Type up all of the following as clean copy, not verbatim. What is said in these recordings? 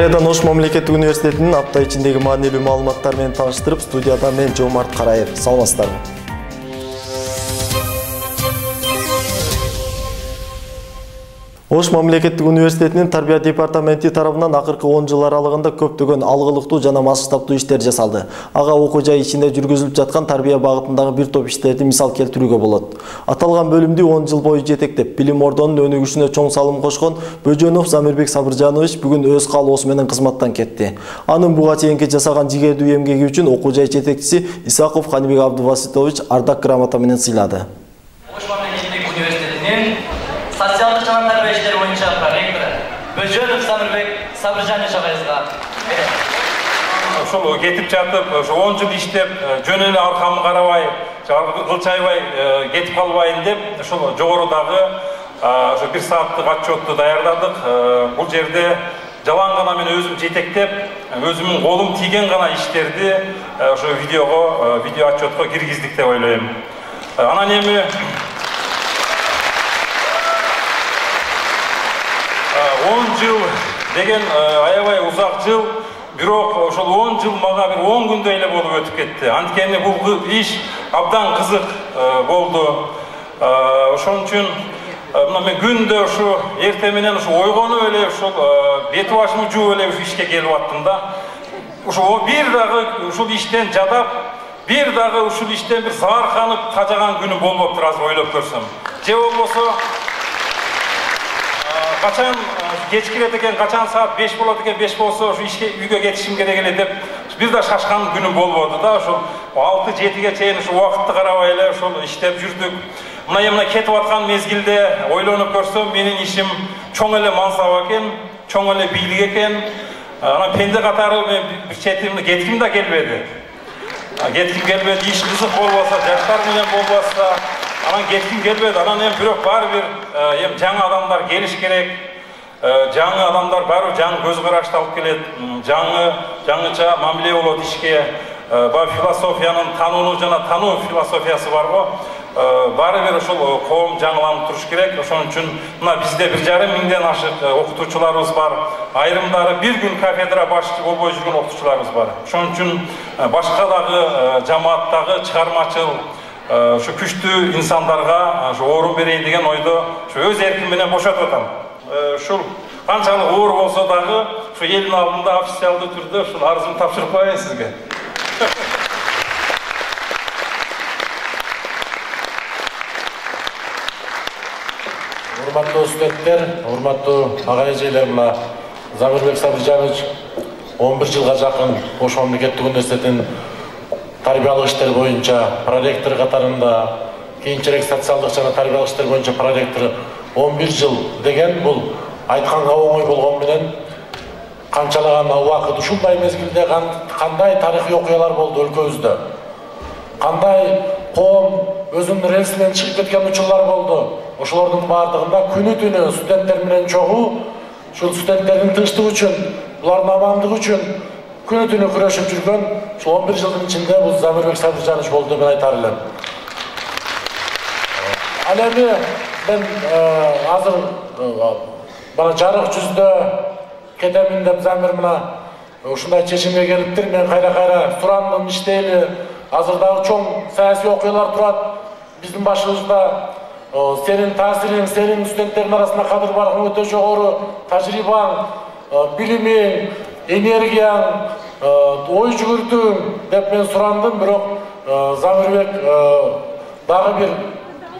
Кайрадан Ош мамлекеттик университетинин апта ичиндеги маанилүү маалыматтар менен тааныштырып, студияда мен Жомарт Караев. Саламатсыздарбы. Ош мамлекеттик университетинин тарбия департаменти тарабынан акыркы 10 жыл аралыгында көптөгөн алгылыктуу жана масштабтуу иштер жасалды. Ага окуу жай ичинде жүргүзүлүп жаткан тарбия багытындагы бир топ иштерди мисал келтирүүгө болот. Аталган бөлүмдү 10 жыл бою жетектеп, билим ордонун өнүгүшүнө чоң салым кошкон Бөжөнов Замирбек Сабыржанович бүгүн өз каалоосу менен кызматтан кетти. Анын буга чейинки жасаган жигердүү эмгеги үчүн окуу жай жетекчиси Исаков Канибек Абдубаситович ардак грамота менен сыйлады. Ош мамлекеттик университетинин социалдык жана тарбия иштери боюнча проректору Бөжөнов Замирбек Сабыржанович агайыбызга ошол кетип жатып, ошо 10 жыл иштеп, жөн эле аркамды карабай, кылчайбай кетип калбайын деп, ошол жогорудагы ошо 1 сааттык отчетту даярдадык. Бул жерде жалаң гана мен өзүм жетектеп, өзүмдүн колум тийген гана иштерди ошо видео отчетко киргиздик деп ойлойм. Анан эми 10 жыл деген аябай узак жыл, бирок ошол 10 жыл мага бир 10 күндөй эле болуп өтүп кетти. Анткени бул иш абдан кызык болду. Ошон үчүн мына мен күндө ушу эртең менен ушу ойгонуп эле ушул бет башымды жууп эле ушу ишке келип аттым да. Ушу бир дагы ушул иштен жадап, бир дагы ушул иштен бир заарканып тажаган күнүм болбоптур, азыр ойлоп көрсөм. Же болбосо качан кечкирет экен, качан саат 5 болот экен, 5 болсо ушу ишке үйгө кетишим керек эле деп бир да шашкан күнүм болбоду да. Ошол 6-7ге чейин ушу убакытты карабай эле ошол иштеп жүрдүк. Мына кетип аткан мезгилде ойлонуп көрсөм, менин ишим чоң эле мансап экен, чоң эле бийлик экен. Анан пенде катары мен бир четимде кетким да келбеди. Кетким келбеди, иш кызык болбосо, жаштар менен болбосо, анан кетким келбеди. Анан эми бирок баары бир жаңы адамдар келиш керек. Жаңы адамдар баары жаңы көз карашты алып келет. Жаңыча мамиле болот ишке. Баа философиянын танууну жана тануу философиясы барго. Баары бир ошол коом жаңыланып туруш керек. Ошон үчүн мына бизде 1,5 миңден ашык окутуучуларыбыз бар. Айрымдары бир күн кафедра башчы болбой жүргөн окутуучуларыбыз бар. Ошон үчүн башка дагы жамааттагы чыгармачыл ошо күчтүү инсандарга ошо орун берейин деген ойдо ошо өз эрким менен бошотуп атам. Ушул канчалык оор болсо дагы ушу элдин алдында официалдуу түрдө ушул арызымды тапшырып коеюн сизге. Урматтуу студенттер, урматтуу ага эжелер, мына Замирбек Сабыржанович 11 жылга жакын Ош мамлекеттик университетинин тарбиялык иштер боюнча проректор катарында, кийинчерээк социалдык жана тарбиялык иштер боюнча проректор 11 жыл деген бул айтканга оңой болгон менен канчалаган убакыт ушундай мезгилде кандай тарыхый окуялар болду өлкөбүздө, кандай коом өзүнүн рельсинен чыгып кеткен учурлар болду. Ошолордун баардыгында күнү түнү студенттер менен чогуу, ушул студенттердин тынчтыгы үчүн, булардын амандыгы үчүн күнү түнү күрөшүп жүргөн ушул 11 жылдын ичинде бул Замирбек Сабыржанович болду деп айтар элем. Ал эми мен азыр бана жарык жүздө кетемин деп Замир мына ушундай чечимге келиптир. Мен кайра сурандым, иштейли. Азыр дагы чоң саясий окуялар турат биздин башыбызда. Сенин таасириң, сенин студенттердин арасында кадыр баркың өтө жогору, тажрыйбаң, билимиң, энергияң, ой жүгүртүүң деп мен сурандым. Бирок Замирбек дагы бир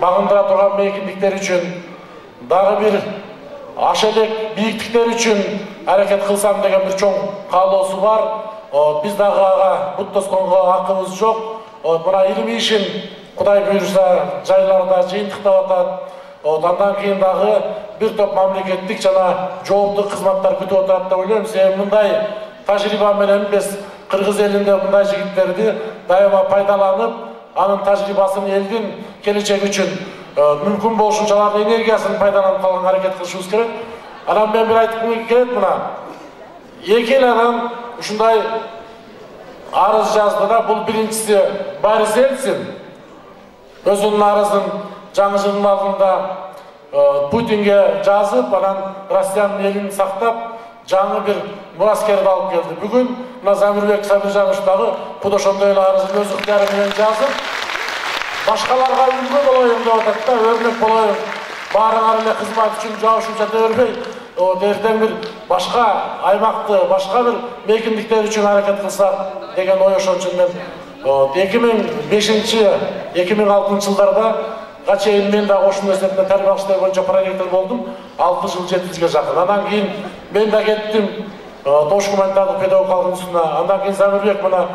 багындыра турган мейкиндиктер үчүн, дагы бир аш элек бийиктиктер үчүн аракет кылсам деген бир чоң каалоосу бар. Биз дагы ага бут тосконго акыбыз жок. Мына илимий ишин Кудай буйруса жайларда жыйынтыктап атат. Андан кийин дагы бир топ мамлекеттик жана жооптуу кызматтар күтүп атат деп ойлойм. Себеби мындай тажрыйба менен биз кыргыз элинде мындай жигиттерди дайыма пайдаланып, анын тажрыйбасын элдин келечеги үчүн мүмкүн болушунчалардын энергиясын пайдаланып калганга аракет кылышыбыз керек. Анан мен бир айткым келет, мына эки эл анан ушундай арыз жазды да, бул биринчиси Борис Ельцин өзүнүн арызын жаңы жылдын алдында Путинге жазып, анан Россиянын элин сактап, жаңы бир мураскерди алып келди. Бүгүн мына Замирбек Сабиржанович дагы куда ошондой эле арызын өз ыктыяры менен жазып, башкаларга үлгү болоюн деп атат да, өрнөк болоюн. Баарыңар эле кызмат үчүн жабышып жата бербей, эртең бир башка аймакты, башка бир мейкиндиктер үчүн аракет кылсак деген ой ошон үчүн мен 2005-2006 жылдарда чейин мен да Ош университетинде тарбиялык иштер боюнча проректор болдум. 6 жыл 7-ге жакын. Андан кийин мен да кеттим Тош гуманитардык педагогикалык институтуна. Андан кийин Замирбек мына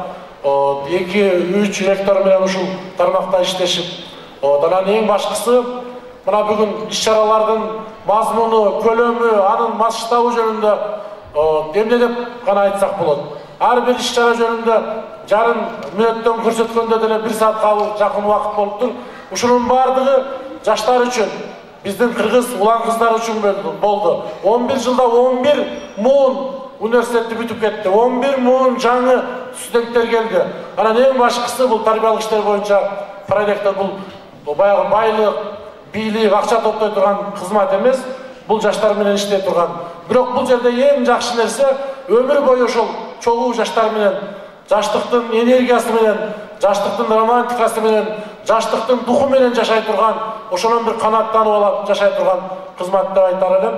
2-3 ректор менен ушул тармакта иштешип, анан эң башкысы мына бүгүн иш-чаралардын мазмуну, көлөмү, анын масштабы жөнүндө эмне деп гана айтсак болот. Ар бир иш-чара жөнүндө жарым мүнөттөн көрсөткөндө деле 1 саатка жакын убакыт болуптур. Ушунун бардыгы жаштар үчүн, биздин кыргыз улан кыздар үчүн болду. 11 жылда 11 муун университетти бүтүп кетти. 11 муун жаңы студенттер келди. Анан эң башкысы бул тарбиялык иштер боюнча проректор, бул баягы байлык, бийлик, акча топтой турган кызмат эмес, бул жаштар менен иштей турган. Бирок бул жерде эң жакшы нерсе өмүр бою ошол чогуу жаштар менен, жаштыктын энергиясы менен, жаштыктын романтикасы менен, жаштыктын духу менен жашай турган, ошонун бир канааттанып алып жашай турган кызмат деп айтар элем.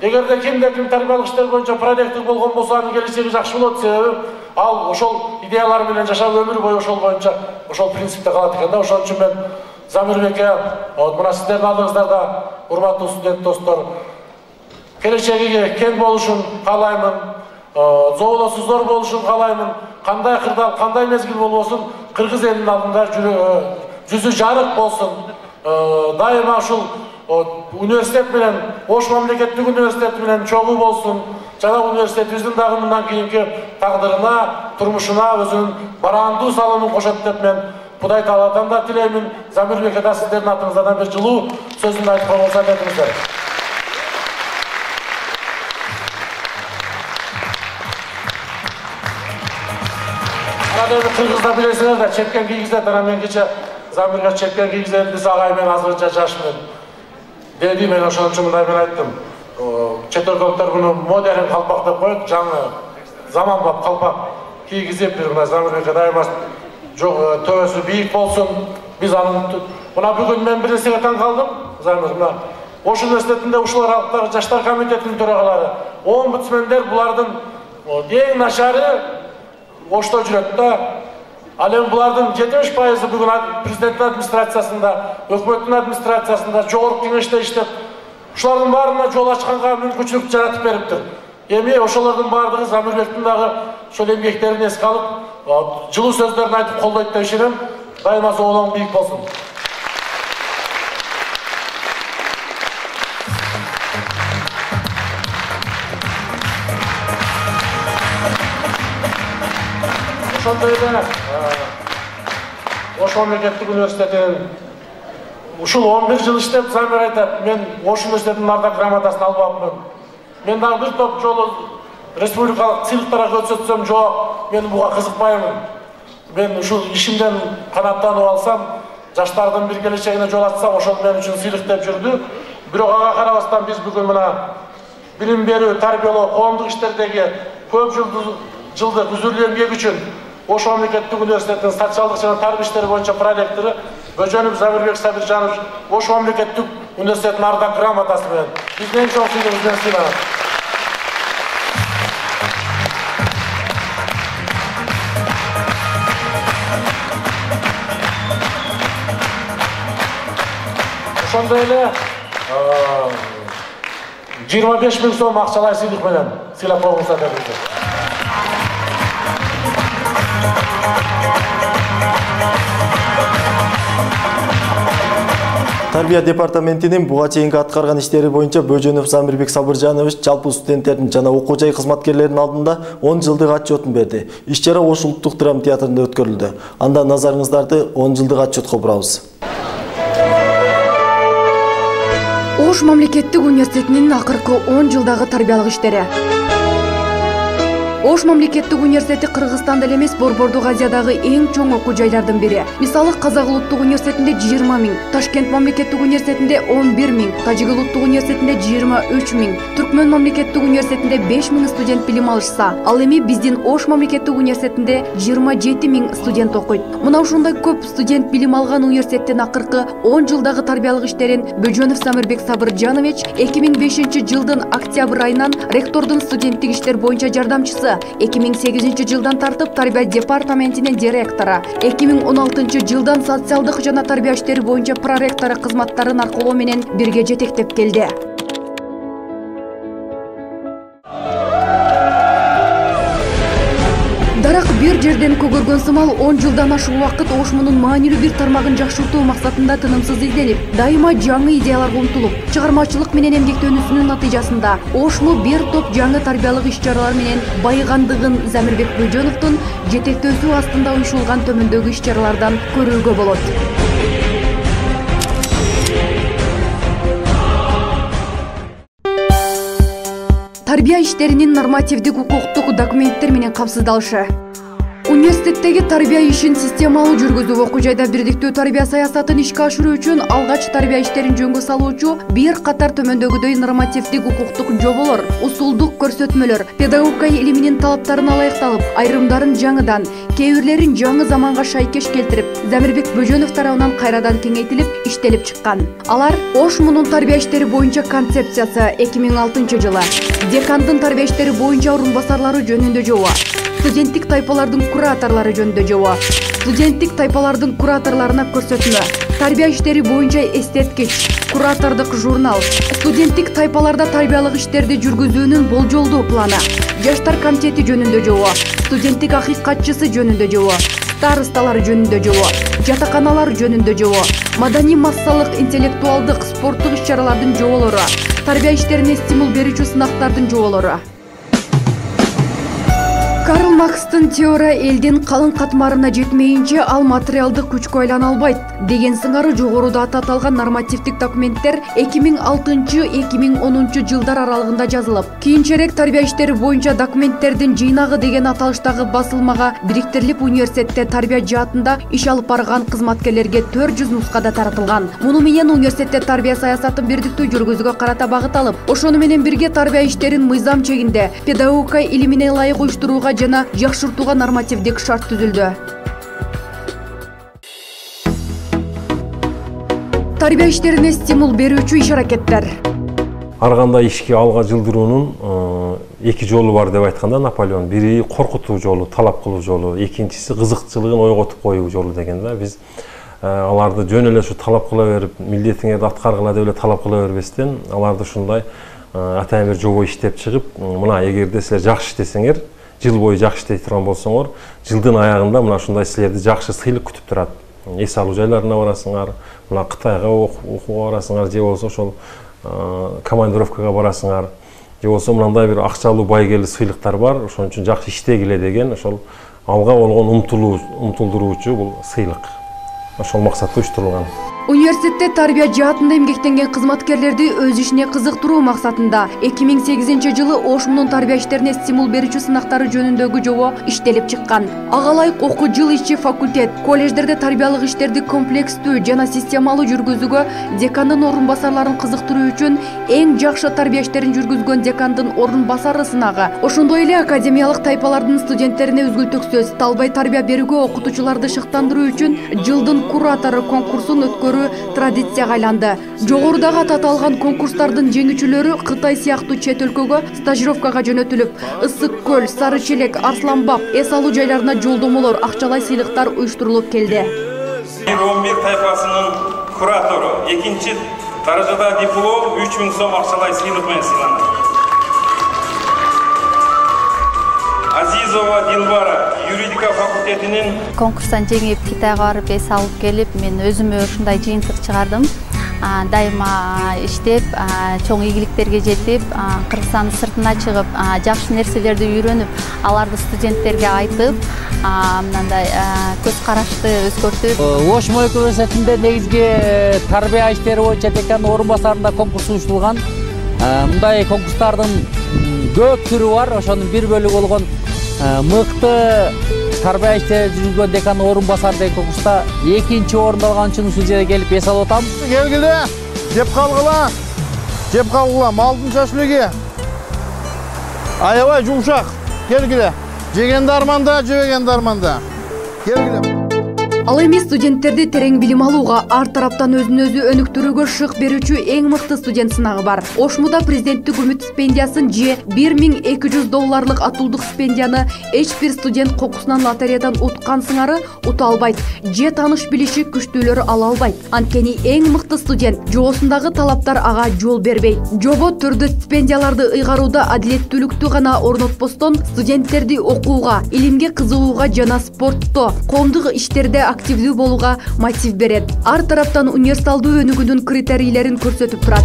Эгерде ким тарбиялык иштер боюнча проректор болгон болсо, анын келечеги жакшы болот, себеби ал ошол идеялар менен жашап өмүр бою ошол боюнча, ошол принципте калат экен да. Ошон үчүн мен Замирбекке, мына сиздердин алдыңыздарда, урматтуу студент достор, келечеги кең болушун каалаймын, зоолосу зор болушун каалаймын. Кандай кырдаал, кандай мезгил болбосун, кыргыз элинин алдында жүзү жарык болсун. Дайыма ушул университет менен, Ош мамлекеттик университети менен чогуу болсун. Жана университетибиздин дагы мындан кийинки тагдырына, турмушуна өзүнүн бараандуу салымын кошот деп мен Кудай Тааладан да тилеймин. Замирбекке да сиздердин атыңыздардан бир жылуу сөзүмдү айтып койгонсо айтыңыздар. Кыргызда билесиңер да, чепкен кийгизет. Анан мен кече Замирге чепкен кийгизет десе, агай мен азырынча жашмын деди. Мен ошон үчүн мындай мен айттым. Чет өлкөлүктөр буну модерн калпак деп коет, жаңы заманбап калпак кийгизип, бир Замирбекке дайыма төбөсү бийик болсун. Биз анын мына бүгүн мен бир нерсеге таң калдым. Замир мына Ош университетинде ушул аралыктагы жаштар комитетинин төрагалары, омбудсмендер булардын эң начары Ошто жүрөт да. Ал эми булардын 70% бүгүн президенттин администрациясында, өкмөттүн администрациясында, жогорку кеңеште иштеп, ушулардын баарына жол ачканга мүмкүнчүлүк жаратып бериптир. Эми ошолордун баардыгы Замирбектин дагы ошол эмгектерин эске алып, жылуу сөздөрүн айтып колдойт деп ишенем. Дайыма зоолоң бийик болсун. Ошондой эле Ош мамлекеттик университетинин ушул 11 жыл иштеп, Замир айтат, мен Ош университетинин ардак грамотасын албапмын. Мен дагы бир топ жолу республикалык сыйлыктарга көрсөтсөм, жок, мен буга кызыкпаймын. Мен ушул ишимден канааттанып алсам, жаштардын бир келечегине жол ачсам, ошол мен үчүн сыйлык деп жүрдү. Бирок ага карабастан биз бүгүн мына билим берүү, тарбиялоо, коомдук иштердеги көп жылдык үзүрлүү эмгеги үчүн Ош мамлекеттик университетинин социалдык жана тарбия иштери боюнча проректору Бөжөнов Замирбек Сабиржанович Ош мамлекеттик университетинин ардак грамотасы менен биздин эң чоң сыйлыгыбыз менен сыйланат. Ошондой эле 25 000 сом акчалай сыйлык менен сыйлап койгунуздар деп атат. Тарбия департаментинин буга чейинки аткарган иштери боюнча Бөжөнов Замирбек Сабыржанович жалпы студенттердин жана окуу жай кызматкерлеринин алдында 10 жылдык отчетун берди. Иш-чара Ош улуттук драма театрында өткөрүлдү. Анда назарыңыздарды 10 жылдык отчетко бурабыз. Ош мамлекеттик университетинин акыркы 10 жылдагы тарбиялык иштери. Ош мамлекеттик университети Кыргызстанда эле эмес, Борбордук Азиядагы эң чоң окуу жайлардын бири. Мисалы, Казак улуттук университетинде 20 000, Ташкент мамлекеттик университетинде 11 000, Тажик улуттук университетинде 23 000, Түркмөн мамлекеттик университетинде 5 000 студент билим алышса, ал эми биздин Ош мамлекеттик университетинде 27 000 студент окуйт. Мына ушундай көп студент билим алган университеттин акыркы 10 жылдагы тарбиялык иштерин Бөжөнов Самирбек Сабыржанович 2005 жылдын октябрь айынан ректордун студенттик иштер боюнча жардамчысы, 2008 жылдан тартып тарбия департаментинин директору, 2016 жылдан социалдык жана тарбия иштери боюнча проректору кызматтарын аркылоо менен бирге жетектеп келди. Дарак бир жерден көгөргөн сымал 10 жылдан ашык убакыт ошмунун маанилүү бир тармагын жакшыртуу максатында тынымсыз изденип, дайыма жаңы идеяларга умтулуп, чыгармачылык менен эмгектенүүсүнүн натыйжасында ошму бир топ жаңы тарбиялык иш-чаралар менен байыгандыгын Замирбек Бөжөновдун жетектөөсү астында уюшулган төмөндөгү иш-чаралардан көрүүгө болот. Тарбия иштеринин нормативдик укуктук документтер менен камсыздалышы. Университеттеги тарбия ишин системалуу жүргүзүп, окуу жайда бирдиктүү тарбия саясатын ишке ашыруу үчүн алгач тарбия иштерин жөнгө салуучу бир катар төмөндөгүдөй нормативдик укуктук жоболор, усулдук көрсөтмөлөр педагогика илиминин талаптарына ылайыкталып, айрымдарын жаңыдан, кээ бирлерин жаңы заманга шайкеш келтирип, Замирбек Бөжөнов тарабынан кайрадан кеңейтилип, иштелип чыккан. Алар Ош мунун тарбия иштери боюнча концепциясы 2006 жылы, декандын тарбия иштери боюнча орун басарлары жөнүндө жобо, студенттик тайпалардын кураторлору жөнүндө жобо, студенттик тайпалардын кураторлоруна көрсөтмө, тарбия иштери боюнча эстеткич, куратордук журнал, студенттик тайпаларда тарбиялык иштерди жүргүзүүнүн болжолдуу планы, жаштар комитети жөнүндө жобо, студенттик акыйкатчысы жөнүндө жобо, старосталар жөнүндө жобо, жатаканалар жөнүндө жобо, маданий массалык, интеллектуалдык, спорттук иш-чаралардын жоболору, тарбия иштерине стимул берүүчү сынактардын жоболору. Карл Маркстын теория элдин калың катмарына жетмейинче ал материалдык күчкө айлана албайт деген сыңары жогоруда аталган нормативдик документтер 2006-2010 жылдар аралыгында жазылып, кийинчерээк тарбия иштери боюнча документтердин жыйнагы деген аталыштагы басылмага бириктирилип, университетте тарбия жаатында иш алып барган кызматкерлерге 400 нускада таратылган. Муну менен университетте тарбия саясатын бирдиктүү жүргүзүүгө карата багыт алып, ошону менен бирге тарбия иштерин мыйзам чегинде педагогика илимине ылайык уюштурууга жана жакшыртууга нормативдик шарт түзүлдү. Тарбия иштерине стимул берүүчү иш-аракеттер. Ар кандай ишке алга жылдыруунун эки жолу бар деп айтканда Наполеон. Бири коркутуу жолу, талап кылуу жолу, экинчиси кызыкчылыгын ойготуп коюу жолу деген да. Биз аларды жөн эле ушу талап кыла берип, милдетиңерди аткаргыла деп эле талап кыла бербестен, аларды ушундай атайын бир жобо иштеп чыгып, мына эгерде силер жакшы иштесеңер, жыл бою жакшы иштей турган болсоңор, жылдын аягында мына ушундай силерди жакшы сыйлык күтүп турат. Эс алуу жайларына барасыңар, мына Кытайга окууга барасыңар, же болсо ошол командировкага барасыңар, же болсо мындай бир акчалуу байгелүү сыйлыктар бар. Ошон үчүн жакшы иштегиле деген ошол алга болгон умтулдуруучу бул сыйлык. Ошол максатта уюштурулган. Университетте тарбия жаатында эмгектенген кызматкерлерди өз ишине кызыктыруу максатында 2008 жылы Ош мунун тарбия иштерине стимул берүүчү сынактары жөнүндөгү жобо иштелип чыккан. Ага ылайык окуу жыл ичи факультет, коллеждерде тарбиялык иштерди комплекстүү жана системалуу жүргүзүүгө декандын орун басарларын кызыктыруу үчүн эң жакшы тарбия иштерин жүргүзгөн декандын орун басары сынагы, ошондой эле академиялык тайпалардын студенттерине үзгүлтүксүз талбай тарбия берүүгө окутуучуларды шыктандыруу үчүн жылдын куратору конкурсун өткөрүү традицияга айланды. Жогорудагы аталган конкурстардын жеңүүчүлөрү Кытай сыяктуу чет өлкөгө стажировкага жөнөтүлүп, Ысык көл, Сары Челек, Арсланбаб, эс алуу жайларына жолдомолор, акчалай сыйлыктар уюштурулуп келди. 11 тайпасынын куратору, экинчи даражада диплом, 3000 сом акчалай сыйлык менен сыйланат. Азизова Дилбара, юридика факультетинин конкурстан жеңип Китайга барып эс алып келип, мен өзүмө ушундай жыйынтык чыгардым. Дайыма иштеп, чоң ийгиликтерге жетип, Кыргызстандын сыртына чыгып, жакшы нерселерди үйрөнүп, аларды студенттерге айтып, мындай көз карашты өзгөртүп. Ош университетинде негизги тарбия иштери боюнча декан орун басарында конкурс уюштурулган. Мындай конкурстардын көп түрү бар. Ошонун бир бөлүгү болгон мыкты тарбия иштери жүргүзгөн декан орун басары деген конкурста 2-нчи орунду алган үчүн ушул жерге келип эс алып атам. Келгиле, жеп калгыла, малдын шашлыгы. Аябай жумшак, келгиле. Жегенди арманда, жебегенди арманда. Келгиле. Ал эми студенттерди терең билим алууга, ар тараптан өзүн-өзү өнүктүрүүгө шык берүүчү эң мыкты студент сынагы бар. Ошмуда президенттик үмүт стипендиясын же $1200 атуулдук стипендияны эч бир студент кокусунан лотереядан уткан сыңары ута албайт, же тааныш билиши күчтүүлөр ала албайт. Анткени эң мыкты студент жоосундагы талаптар ага жол бербейт. Жобо түрдүү стипендияларды ыйгарууда адилеттүүлүктү гана орнотпостон, студенттерди окууга, илимге кызыгууга жана спортто, коомдук иштерде активдүү болууга мотив берет. Ар тараптан университалдуу өнүгүүнүн критерийлерин көрсөтүп турат.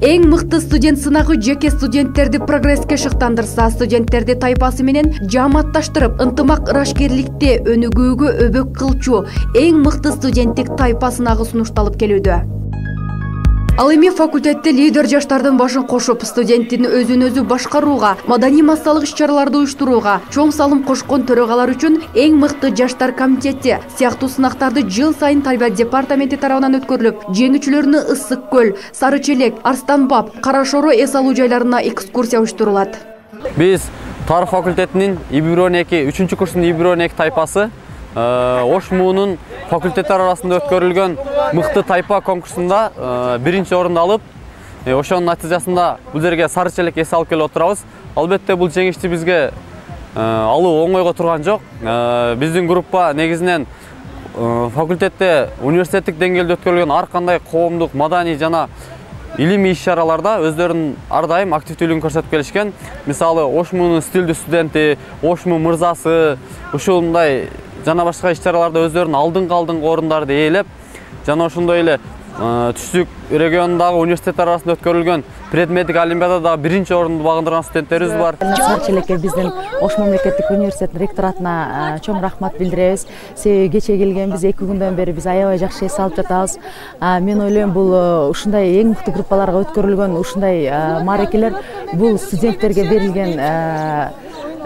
Эң мыкты студент сынагы жеке студенттерди прогресске шыктандырса, студенттерди тайпасы менен жааматташтырып, ынтымак ырашкерликте өнүгүүгө өбөк кылчу эң мыкты студенттик тайпа сынагы сунушталып келүүдө. Ал эми факультетте лидер жаштардын башын кошуп, студенттин өзүн-өзү башкарууга, маданий массалык иш-чараларды уюштурууга чоң салым кошкон төрагалар үчүн эң мыкты жаштар комитети сыяктуу сынактарды жыл сайын тарбия департаменти тарабынан өткөрүлүп, жеңүүчүлөрүнө Ысык көл, Сары Челек, Арстанбаб, Кара Шоро эс алуу жайларына экскурсия уюштурулат. Биз тарых факультетинин ИБ-12 3 курстун ИБ-12 тайпасы Ошмунун факультеттер арасында өткөрүлгөн мыкты тайпа конкурсунда 1-нчи орунду алып, ошонун натыйжасында бул жерге Сары Челек эс алып келип отурабыз. Албетте бул жеңишти бизге алуу оңойго турган жок. Биздин группа негизинен факультетте университеттик деңгээлде өткөрүлгөн ар кандай коомдук, маданий жана илимий иш-чараларда өздөрүнүн ар дайым активдүүлүгүн көрсөтүп келишкен. Мисалы, Ошмунун стилдүү студенти, Ошмун мырзасы ушундай жана башка иш-чараларда өздөрүнүн алдыңкы орундарды ээлеп, жана ошондой эле түштүк регионундагы университеттер арасында өткөрүлгөн предметтик олимпиадада 1-нчи орунду багындырган студенттерибиз бар. Сары Челекке биздин Ош мамлекеттик университетинин ректоратына чоң рахмат билдиребиз. Себеби кече келгенбиз 2 күндөн бери биз аябай жакшы эс алып жатабыз. Мен ойлойм, бул ушундай эң мыкты группаларга өткөрүлгөн ушундай маарекелер бул студенттерге берилген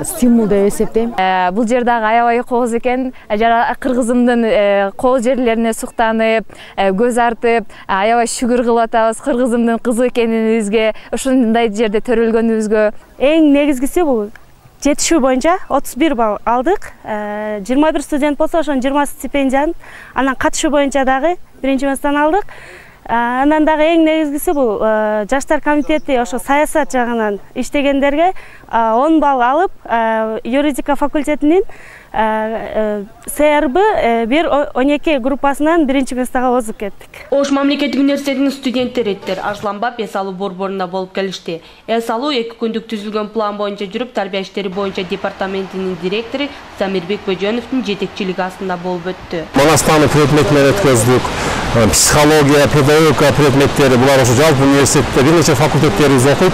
стимул деп эсептейм. Бул жер дагы аябай кооз экен. Жана кыргызымдын кол жерлерине суктанып, көз артып, аябай шүгүр кылып атабыз. Кыргызымдын кызы экенибизге, ушундай жерде төрөлгөнүбүзгө. Эң негизгиси бул жетишүү боюнча 31 балл алдык. 21 студент болсо, ошонун 20 стипендияны, анан катышуу боюнча дагы 1-мынстан алдык. Анан дагы эң негизгиси бул жаштар комитети ошо саясат жагынан иштегендерге 10 балл алып, юридика факультетинин СРБ 1-12 группасынан 1-мынстага озуп кеттик. Ош мамлекеттик университетинин студенттери Арсланбап эс алуу борборунда болуп келишти. Эс алуу 2 күндүк түзүлгөн план боюнча жүрүп, тарбия иштери боюнча департаментинин директору Самирбек Бөжөновдун жетекчилиги астында болуп өттү. Монастаны предметтерин өткөздүк. Психология, педагогика предметтери, булар ошо жалпы университетте бир нече факультеттерибиз окуйт.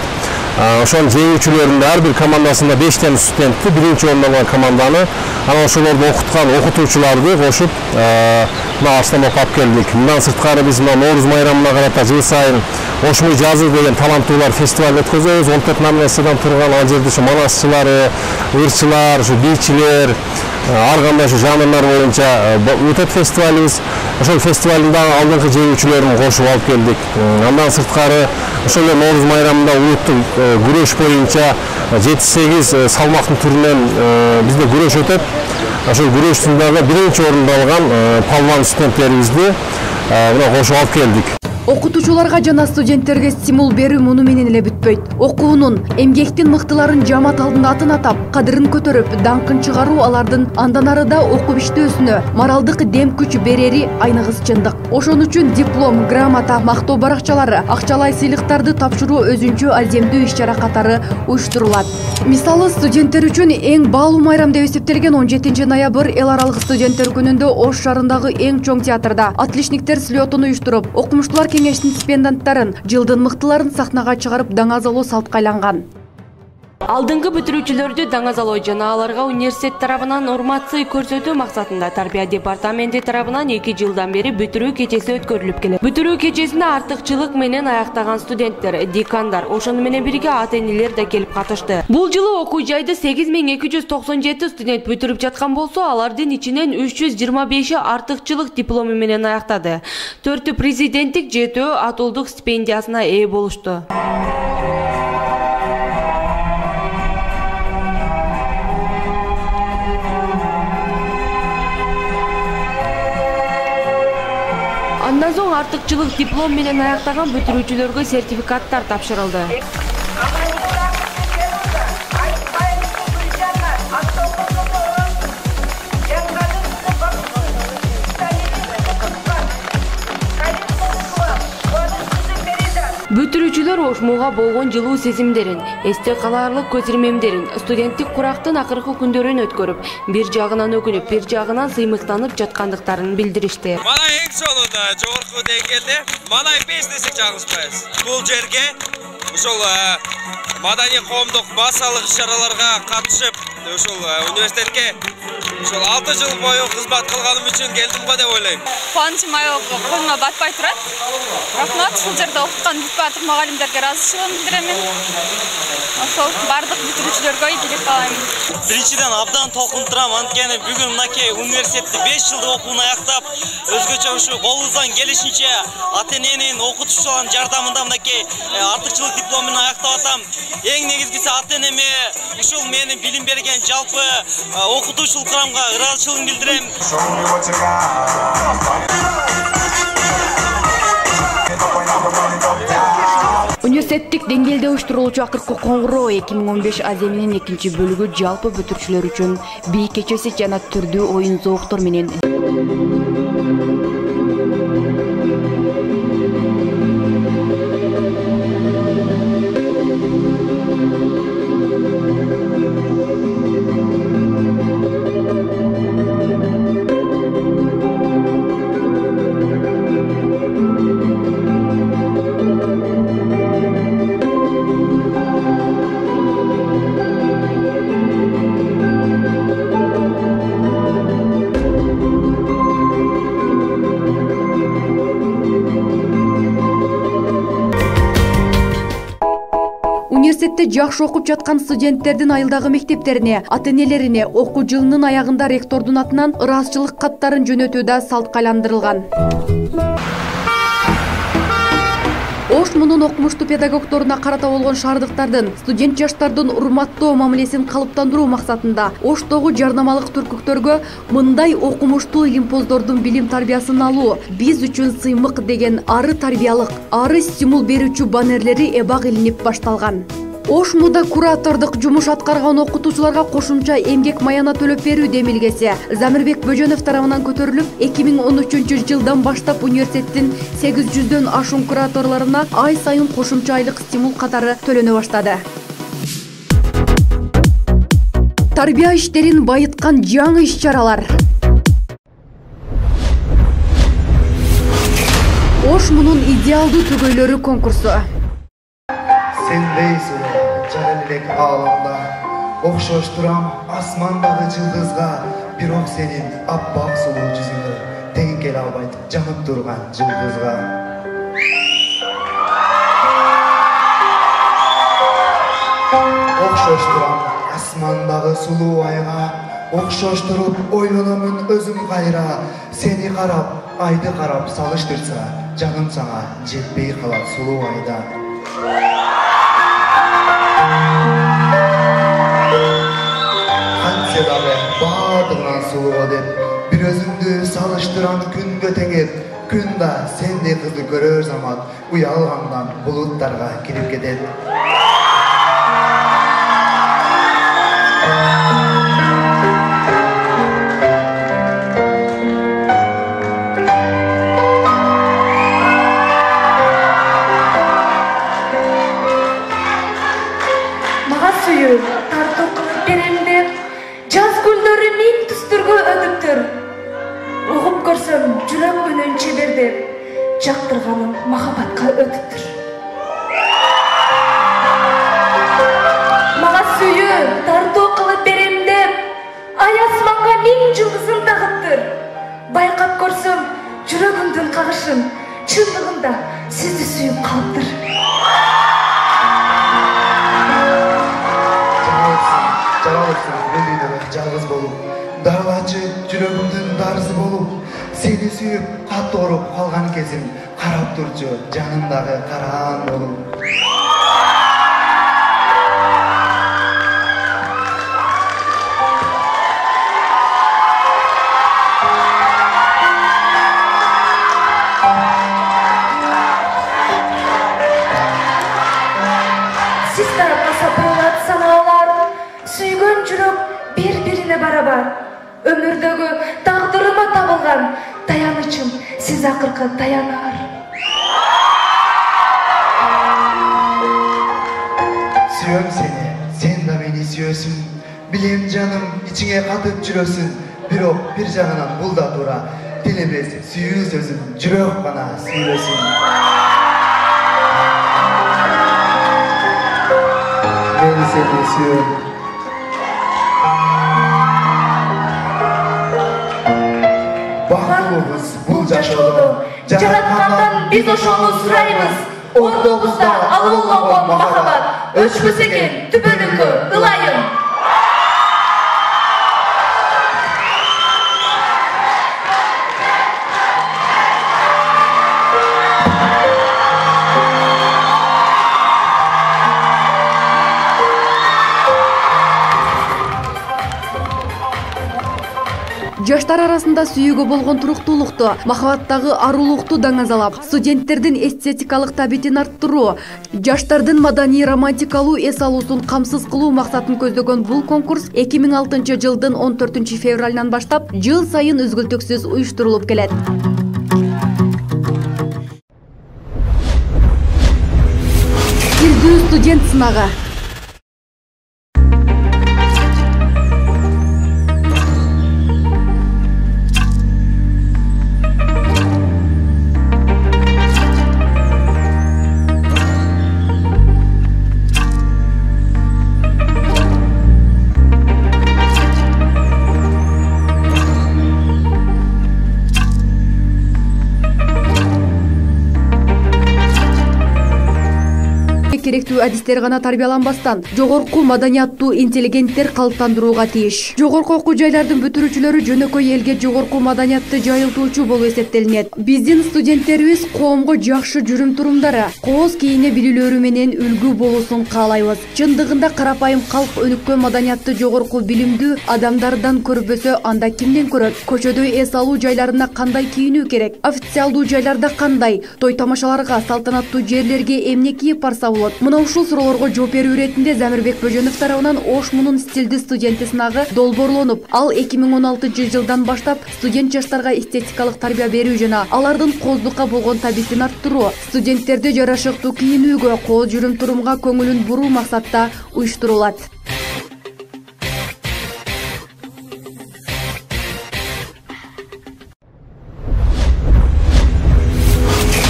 Ошонун жеңүүчүлөрүнүн ар бир командасында 5 студентти, 1-нчи орунду алган команданы, анан ошолорду окуткан окутуучуларды кошуп, мына Арстанбапка алып келдик. Мындан сырткары биз мына Нооруз майрамына карата жыл сайын Ошмуй жазы деген таланттуулар фестиваль өткөзөбүз. 14 номинациядан турган, ал жерде ушу манасчылар, ырчылар, ушу бийчилер, ар кандай ушу жанрлар боюнча өтөт фестивалыбыз. Ошол фестивалдын дагы алдыңкы жеңүүчүлөрүн кошуп алып келдик. Андан сырткары ошол эле Нооруз майрамында улуттук күрөш боюнча 7-8 салмактын түрүнөн бизде күрөш өтөт. Ошол күрөштүн дагы 1-нчи орунду алган палван студенттерибизди мына кошуп алып келдик. Окутуучуларга жана студенттерге стимул берүү муну менен эле бүтпөйт. Окуунун, эмгектин мыктыларын жамаат алдында атын атап, кадырын көтөрүп, даңкын чыгаруу алардын андан арыда окуп иштөөсүнө моралдык дем күч берери айныгыс чындык. Ошон үчүн диплом, грамота, мактоо баракчалары, акчалай сыйлыктарды тапшыруу өзүнчө алжемдүү иш-чара катары уюштурулат. Мисалы, студенттер үчүн эң баалуу майрам деп эсептелген 17 ноябрь эл аралык студенттер күнүндө Ош шаарындагы эң чоң театрда отличниктер слетун уюштуруп, окумуштуулар кеңештин стипендианттарын, жылдын мыктыларын сахнага чыгарып даңазалоо салтка айланган. Алдыңкы бүтүрүүчүлөрдү даңазалоо жана аларга университет тарабынан нормация көрсөтүү максатында тарбия департаменти тарабынан 2 жылдан бери бүтүрүү кечеси өткөрүлүп келет. Бүтүрүү кечесине артыкчылык менен аяктаган студенттер, декандар, ошону менен бирге ата-энелер да келип катышты. Бул жылы окуу жайды 8297 студент бүтүрүп жаткан болсо, алардын ичинен 325 артыкчылык диплому менен аяктады. 4 президенттик, 7 атуулдук стипендиясына ээ болушту. Андан соң артыкчылык диплом менен аяктаган бүтүрүүчүлөргө сертификаттар тапшырылды. Бүтүрүүчүлөр ошмуга болгон жылуу сезимдерин, эсте калаарлык көз ирмемдерин, студенттик курактын акыркы күндөрүн өткөрүп, бир жагынан өкүнүп, бир жагынан сыймыктанып жаткандыктарын билдиришти. Мана эң сонунда жогорку деңгээлде мана бизнести чагылышпайбыз. Бул жерге ошол маданий коомдук массалык иш-чараларга катышып, ошол университетке ошол 6 жыл бою кызмат кылганым үчүн келдим го деп ойлойм. Кубанычым колума батпай турат. Рахмат, ушул жерде окуткан бүтпөй атып мугалимдерге ыраазычылыгымды билдирем. Ошол бардык бүтүрүүчүлөргө ийгилик каалайм. Биринчиден абдан толкунуп турам, анткени бүгүн мынакей университетти 5 жылдык окууну аяктап, өзгөчө ушу колубуздан келишинче ата-эненин, окутуучулардын жардамында мынакей артыкчылык диплом менен аяктап атам. Эң негизгиси ата-энеме ушул мени билим берген жалпы окутуучулук курамга ыраазычылыгымды билдирем. Университеттик деңгээлде уюштурулуучу акыркы коңгуроо 2015 аземинин 2 бөлүгү жалпы бүтүрүүчүлөр үчүн бий кечеси жана түрдүү оюн зооктор менен Университетте жакшы окуп жаткан студенттердин айылдагы мектептерине, ата-энелерине окуу жылынын аягында ректордун атынан ыраазычылык каттарын жөнөтүү да салтка айландырылган. Ош мунун окумуштуу педагогторуна карата болгон шаардыктардын, студент жаштардын урматтоо мамилесин калыптандыруу максатында Оштогу жарнамалык түркүктөргө мындай окумуштуу илимпоздордун билим тарбиясын алуу биз үчүн сыймык деген ары тарбиялык, ары стимул берүүчү баннерлери эбак илинип башталган. Ошмуда куратордук жумуш аткарган окутуучуларга кошумча эмгек маяна төлөп берүү демилгеси Замирбек Бөжөнов тарабынан көтөрүлүп, 2013 жылдан баштап университеттин 800дөн ашуун кураторлоруна ай сайын кошумча айлык стимул катары төлөнө баштады. Тарбия иштерин байыткан жаңы иш-чаралар. Ош мунун идеалдуу түгөйлөрү конкурсу. Сендейсің жәлілік аламда, оқшоштырам асмандағы жылдызға, бирок сенин аппақ сұлу жүзіңі тең келе албайт жанып тұрған жылдызға. Оқшоштырам асмандағы сұлу айға, оқшоштырып ойланамын өзім қайра, сені қарап, айды қарап салыштырса, жаным саңа жетпей қалат сұлу айда. Қансе дағы бардыңнан сұлуға деп, бір өзімді салыштыран күнге теңеп, күн да сендей қызды көрер замат, уялғандан бұлыттарға келіп кетеді. Жүрек менен чебердеп, жактырганым махаббатка өтүптүр. Мага калыптыр. Жаралыпсың өлүйдөгө жалгыз болуп, дарылачы жүрөгүмдүн дарызы болуп, сени сүйүп катты ооруп калган кезим карап турчу жанымдагы караан болуп. Siz tarafmasa bırılat sanalar, süygün жүрөк bir-birine barabar. Ömürdөгү тагдырыма табылган таянычым сиз акыркы таянар. Сүйөм сени, сен да мени сүйөсүң. Билем жаным, ичиңе катып жүрөсүң. Бирок бир жагынан бул да туура. Тилебиз сүйүү сөзүн жүрөк гана сүйлөсүн. Мен сени сүйөм. Бактылыбыз бул жашоодо, жараткандан биз ошону сурайбыз. Ордобузда алууланган махаббат өчпөс экен түбөлүккө ылайым. Жаштар арасында сүйүүгө болгон туруктуулукту, махабаттагы арулукту даңазалап, студенттердин эстетикалык табитин арттыруу, жаштардын маданий романтикалуу эс алуусун камсыз кылуу максатын көздөгөн бул конкурс 2006 жылдын 14 февралынан баштап жыл сайын үзгүлтүксүз уюштурулуп келет. Бирдүү студент сынагы. Керектүү адистер гана тарбияланбастан, жогорку маданияттуу интеллигенттер калыптандырууга тийиш. Жогорку окуу жайлардын бүтүрүүчүлөрү жөнөкөй элге жогорку маданиятты жайылтуучу болуп эсептелинет. Биздин студенттерибиз коомго жакшы жүрүм-турумдары, кооз кийине билүүлөрү менен үлгү болуусун каалайбыз. Чындыгында карапайым калк өнүккөн маданиятты жогорку билимдүү адамдардан көрбөсө, анда кимден көрөт? Көчөдө эс алуу жайларына кандай кийинүү керек? Официалдуу жайларда кандай? Той тамашаларга, салтанаттуу жерлерге эмне кийип барса болот? Мына ушул суроолорго жооп берүү иретинде Замирбек Бөжөнов тарабынан Ош Мунун стилдүү студенти сынагы долбоорлонуп, ал 2016 жылдан баштап студент жаштарга эстетикалык тарбия берүү жана алардын кооздукка болгон табитин арттыруу, студенттерди жарашыктуу кийинүүгө, кооз жүрүм-турумга көңүлүн буруу максатта уюштурулат.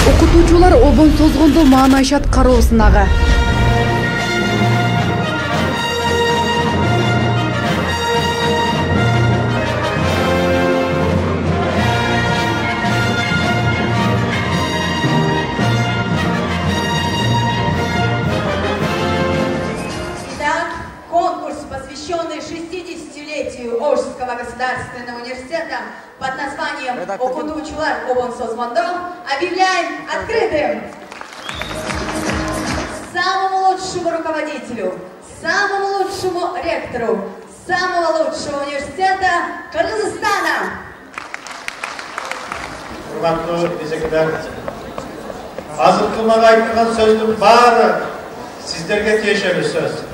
Окутуучулар обон созгондо маанайшат кароо сынагы. Конкурс, посвященный 60-летию Ошского государственного университета под названием «Окутуучулар обон созгондо» объявляем открытым. Самому лучшему руководителю, самому лучшему ректору, самого лучшего университета Кыргызстана. Урматтуу эжекелер, азыркы мага айткан сөздүн баары сиздерге тиешелүү сөз.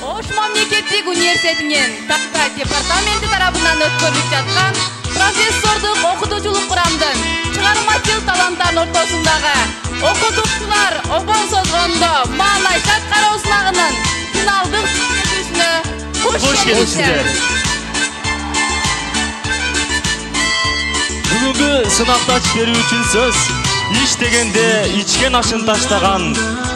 Ош мамлекеттик университетинин тарбия департаменти тарабынан өткөрүлүп жаткан профессордук окутуучулук курамдын чыгармачыл таланттардын ортосундагы окутуучулар обон созгондо маанайшат кароо сынагынын финалдык кездесүүсүнө куш келиңиздер. Бүгүнкү сынакта берүү үчүн сөз иш дегенде ичкен ашын таштаган,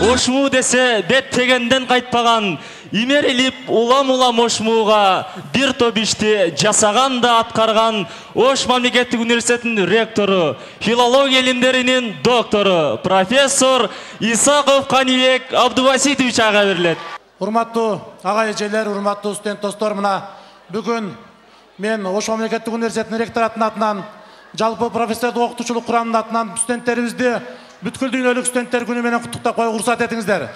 ошму десе бет дегенден кайтпаган имерилип улам ошмууга бир топ ишти жасаган да аткарган Ош мамлекеттик университетинин ректору, филология илимдеринин доктору, профессор Исаков Канибек Абдубаситович ага берилет. Урматтуу ага эжелер, урматтуу студент достор, мына бүгүн мен Ош мамлекеттик университетинин ректоратынын атынан, жалпы профессордук окутуучулук курамынын атынан студенттерибизди бүткүл дүйнөлүк студенттер күнү менен куттуктап коюуга уруксат этиңиздер.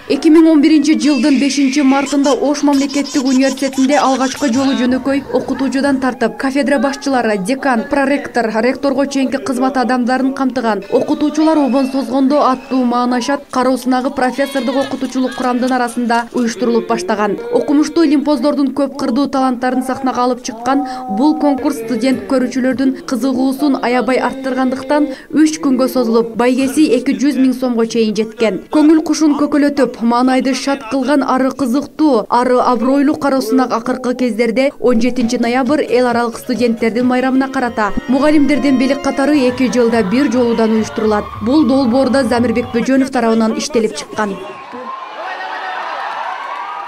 2011 жылдын 5 мартында Ош мамлекеттик университетинде алгачкы жолу жөнөкөй окутуучудан тартып, кафедра башчылары, декан, проректор, ректорго чейинки кызмат адамдарын камтыган окутуучулар обон созгондо аттуу маанашат кароосундагы профессордук окутуучулук курамдын арасында уюштурулуп баштаган. Окумуштуу илимпоздордун көп кырдуу таланттарын сахнага алып чыккан бул конкурс студент көрүүчүлөрдүн кызыгуусун аябай арттыргандыктан 3 күнгө созулуп, байгеси 200 000 сомго чейин жеткен. Көңүл кушун көкөлөтүп, маанайды шат кылган ары кызыктуу, ары абройлуу кароосундагы акыркы кездерде 17 ноябрь эл аралык студенттердин майрамына карата мугалимдердин белек катары 2 жылда 1 жолудан уюштурулат. Бул долбоордо Замирбек Бөжөнов тарабынан иштелип чыккан.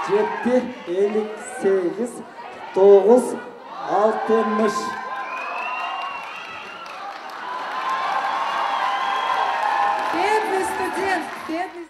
7, 58, 9, 60. Бедный студент, бедный.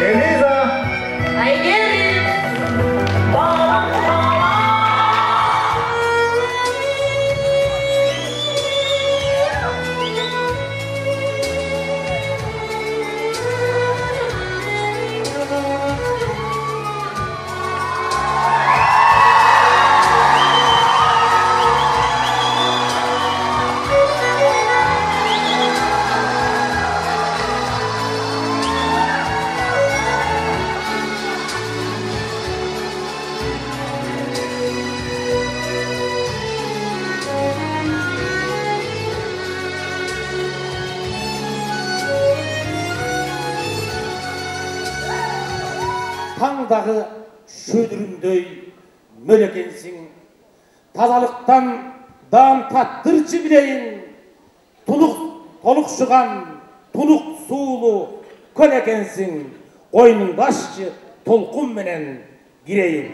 Eliza. Таңдағы шөдіріндей мөлекенсің, тазалықтан дан таттырчы білейін, толықшыған, тұнық суылы көлекенсің, ойның башчы толқын менен кирейін.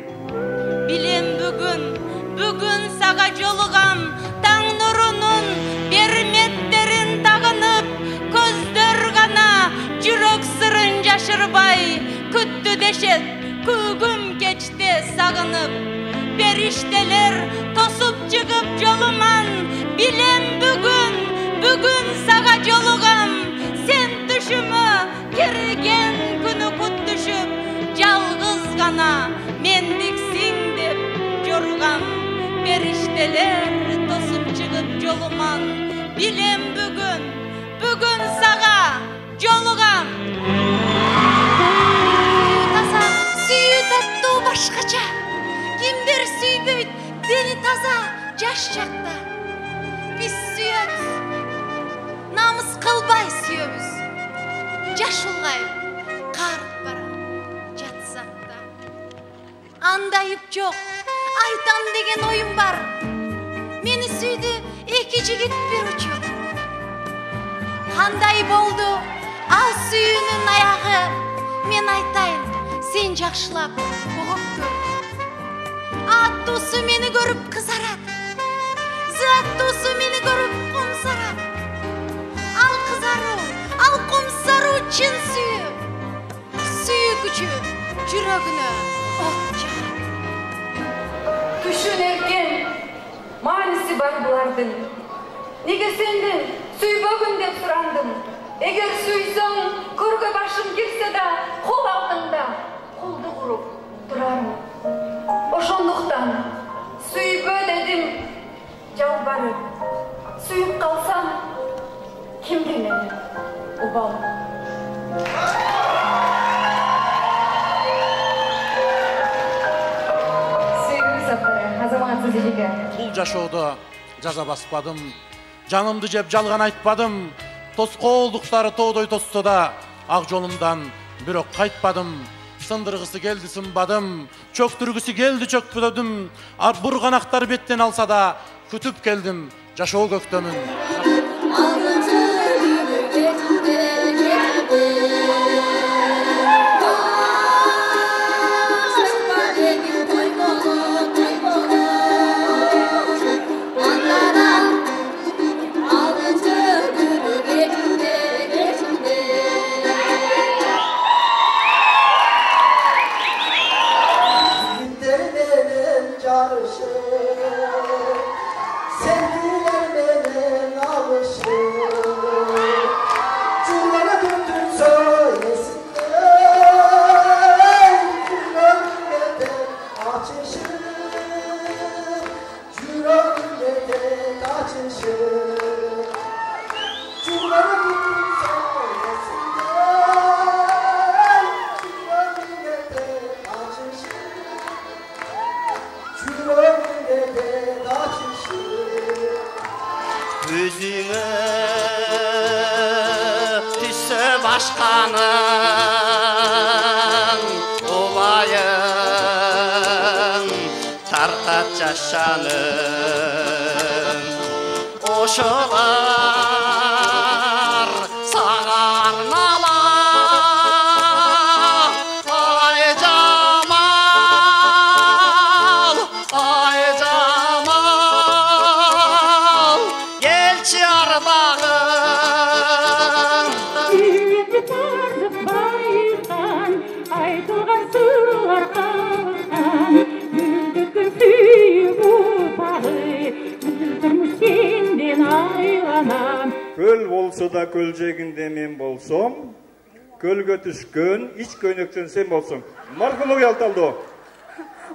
Билем бүгін саға жолығам, таң нұрының берметтерін тағынып, көздер ғана жүрек сырын жашырбай, күтті дешет, күгім кечте сағынып, періштелер тосып жығып жолыман, билем бүгін саға жолығам, сен түшімі керген күні күт түшіп, жалғыз ғана мендіксің деп жорғам, періштелер тосып жығып жолыман, билем бүгін саға жолығам. Башқача, кимдер сүйбейт, дени таза, жаш чакта. Біз сүйөбүз, намыс кылбай сүйөбүз. Жаш улгай, карып бара, жатсакта. Андайып жок, айтам деген оюм бар. Мени сүйдү эки жигит бир учур. Кандай болду, ал сүйүүнүн аягы, мен айтайын. Сен жакшылап оғып көр. Аттусы мені көріп қызарат. Заттусы мені көріп құмсарат. Ал қызару, ал құмсару чын сүйі. Сүйі күчі жүрегіні от жағат. үчүн эркен мааниси бар булардын. Неге сенден сүйбөгүн деп сурандым. Эгер сүйсөң, көргө башым кирсе да, кол алдыңда колду куруп турармын. Ошондуктан сүйбө дедим, жалбарып. Сүйүп калсам, кимге менен убал. Бул жашоодо жаза баспадым, жанымды жеп жалган айтпадым, тоскоолдуктары тоодой тосто да ак жолумдан бирок кайтпадым. Сындыргысы келди сынбадым, чөктүргүсү келди чөкпөдүм, бурганактар беттен алса да күтүп келдим жашоо көктөмүн. Üzüңe tüsse başkanın olayın tarkat yaşanın oşular sağarnalar ay Cemal ay Cemal gelçi arbağın айтылған сұлулар қалған үлдікті сүйіп ұпалы үлдірміш сенден айланам. Көл болса да көл жегінде мен болсам, көлге түшкен іш көнектен сен болсаң. Марқұлық ялталды.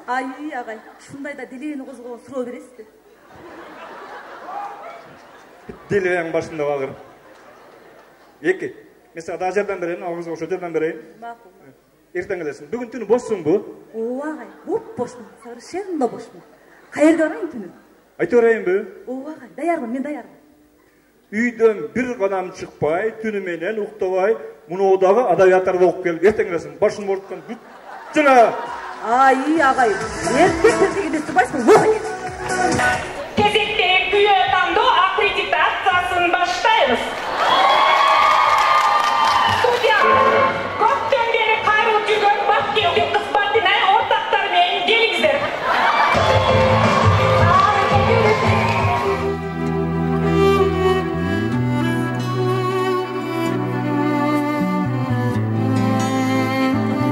Ай, ағай, шындайда делегені қозғауға сұрау бересіз бе? Делегенің басында қалғыр. Екі. Мен саған да жерден берейін, ауызға оша жерден берейін. Мақұл. Ертең келесің. Бүгін түні боссың бұ? О, ағай, боп бошмын, совершенно бошмын. Қайерге барайын түні? Айты орайын бұ? О, ағай, даярмын, мен даярмын. Үйден бір қанам шықпай, түніменен ұқтабай, мұны одағы адавиаттарды оқып келіп, ертең келесің. Башын ортқан бүт. Жүна! Ай, ағай, ертең тұрбайсың, оғай. Кезекте күйе таңды аккредитациясын баштаймыз. Студия, көптен бері қайрылып жүрген бапкердің қызметіне ортақтарымен келіңіздер.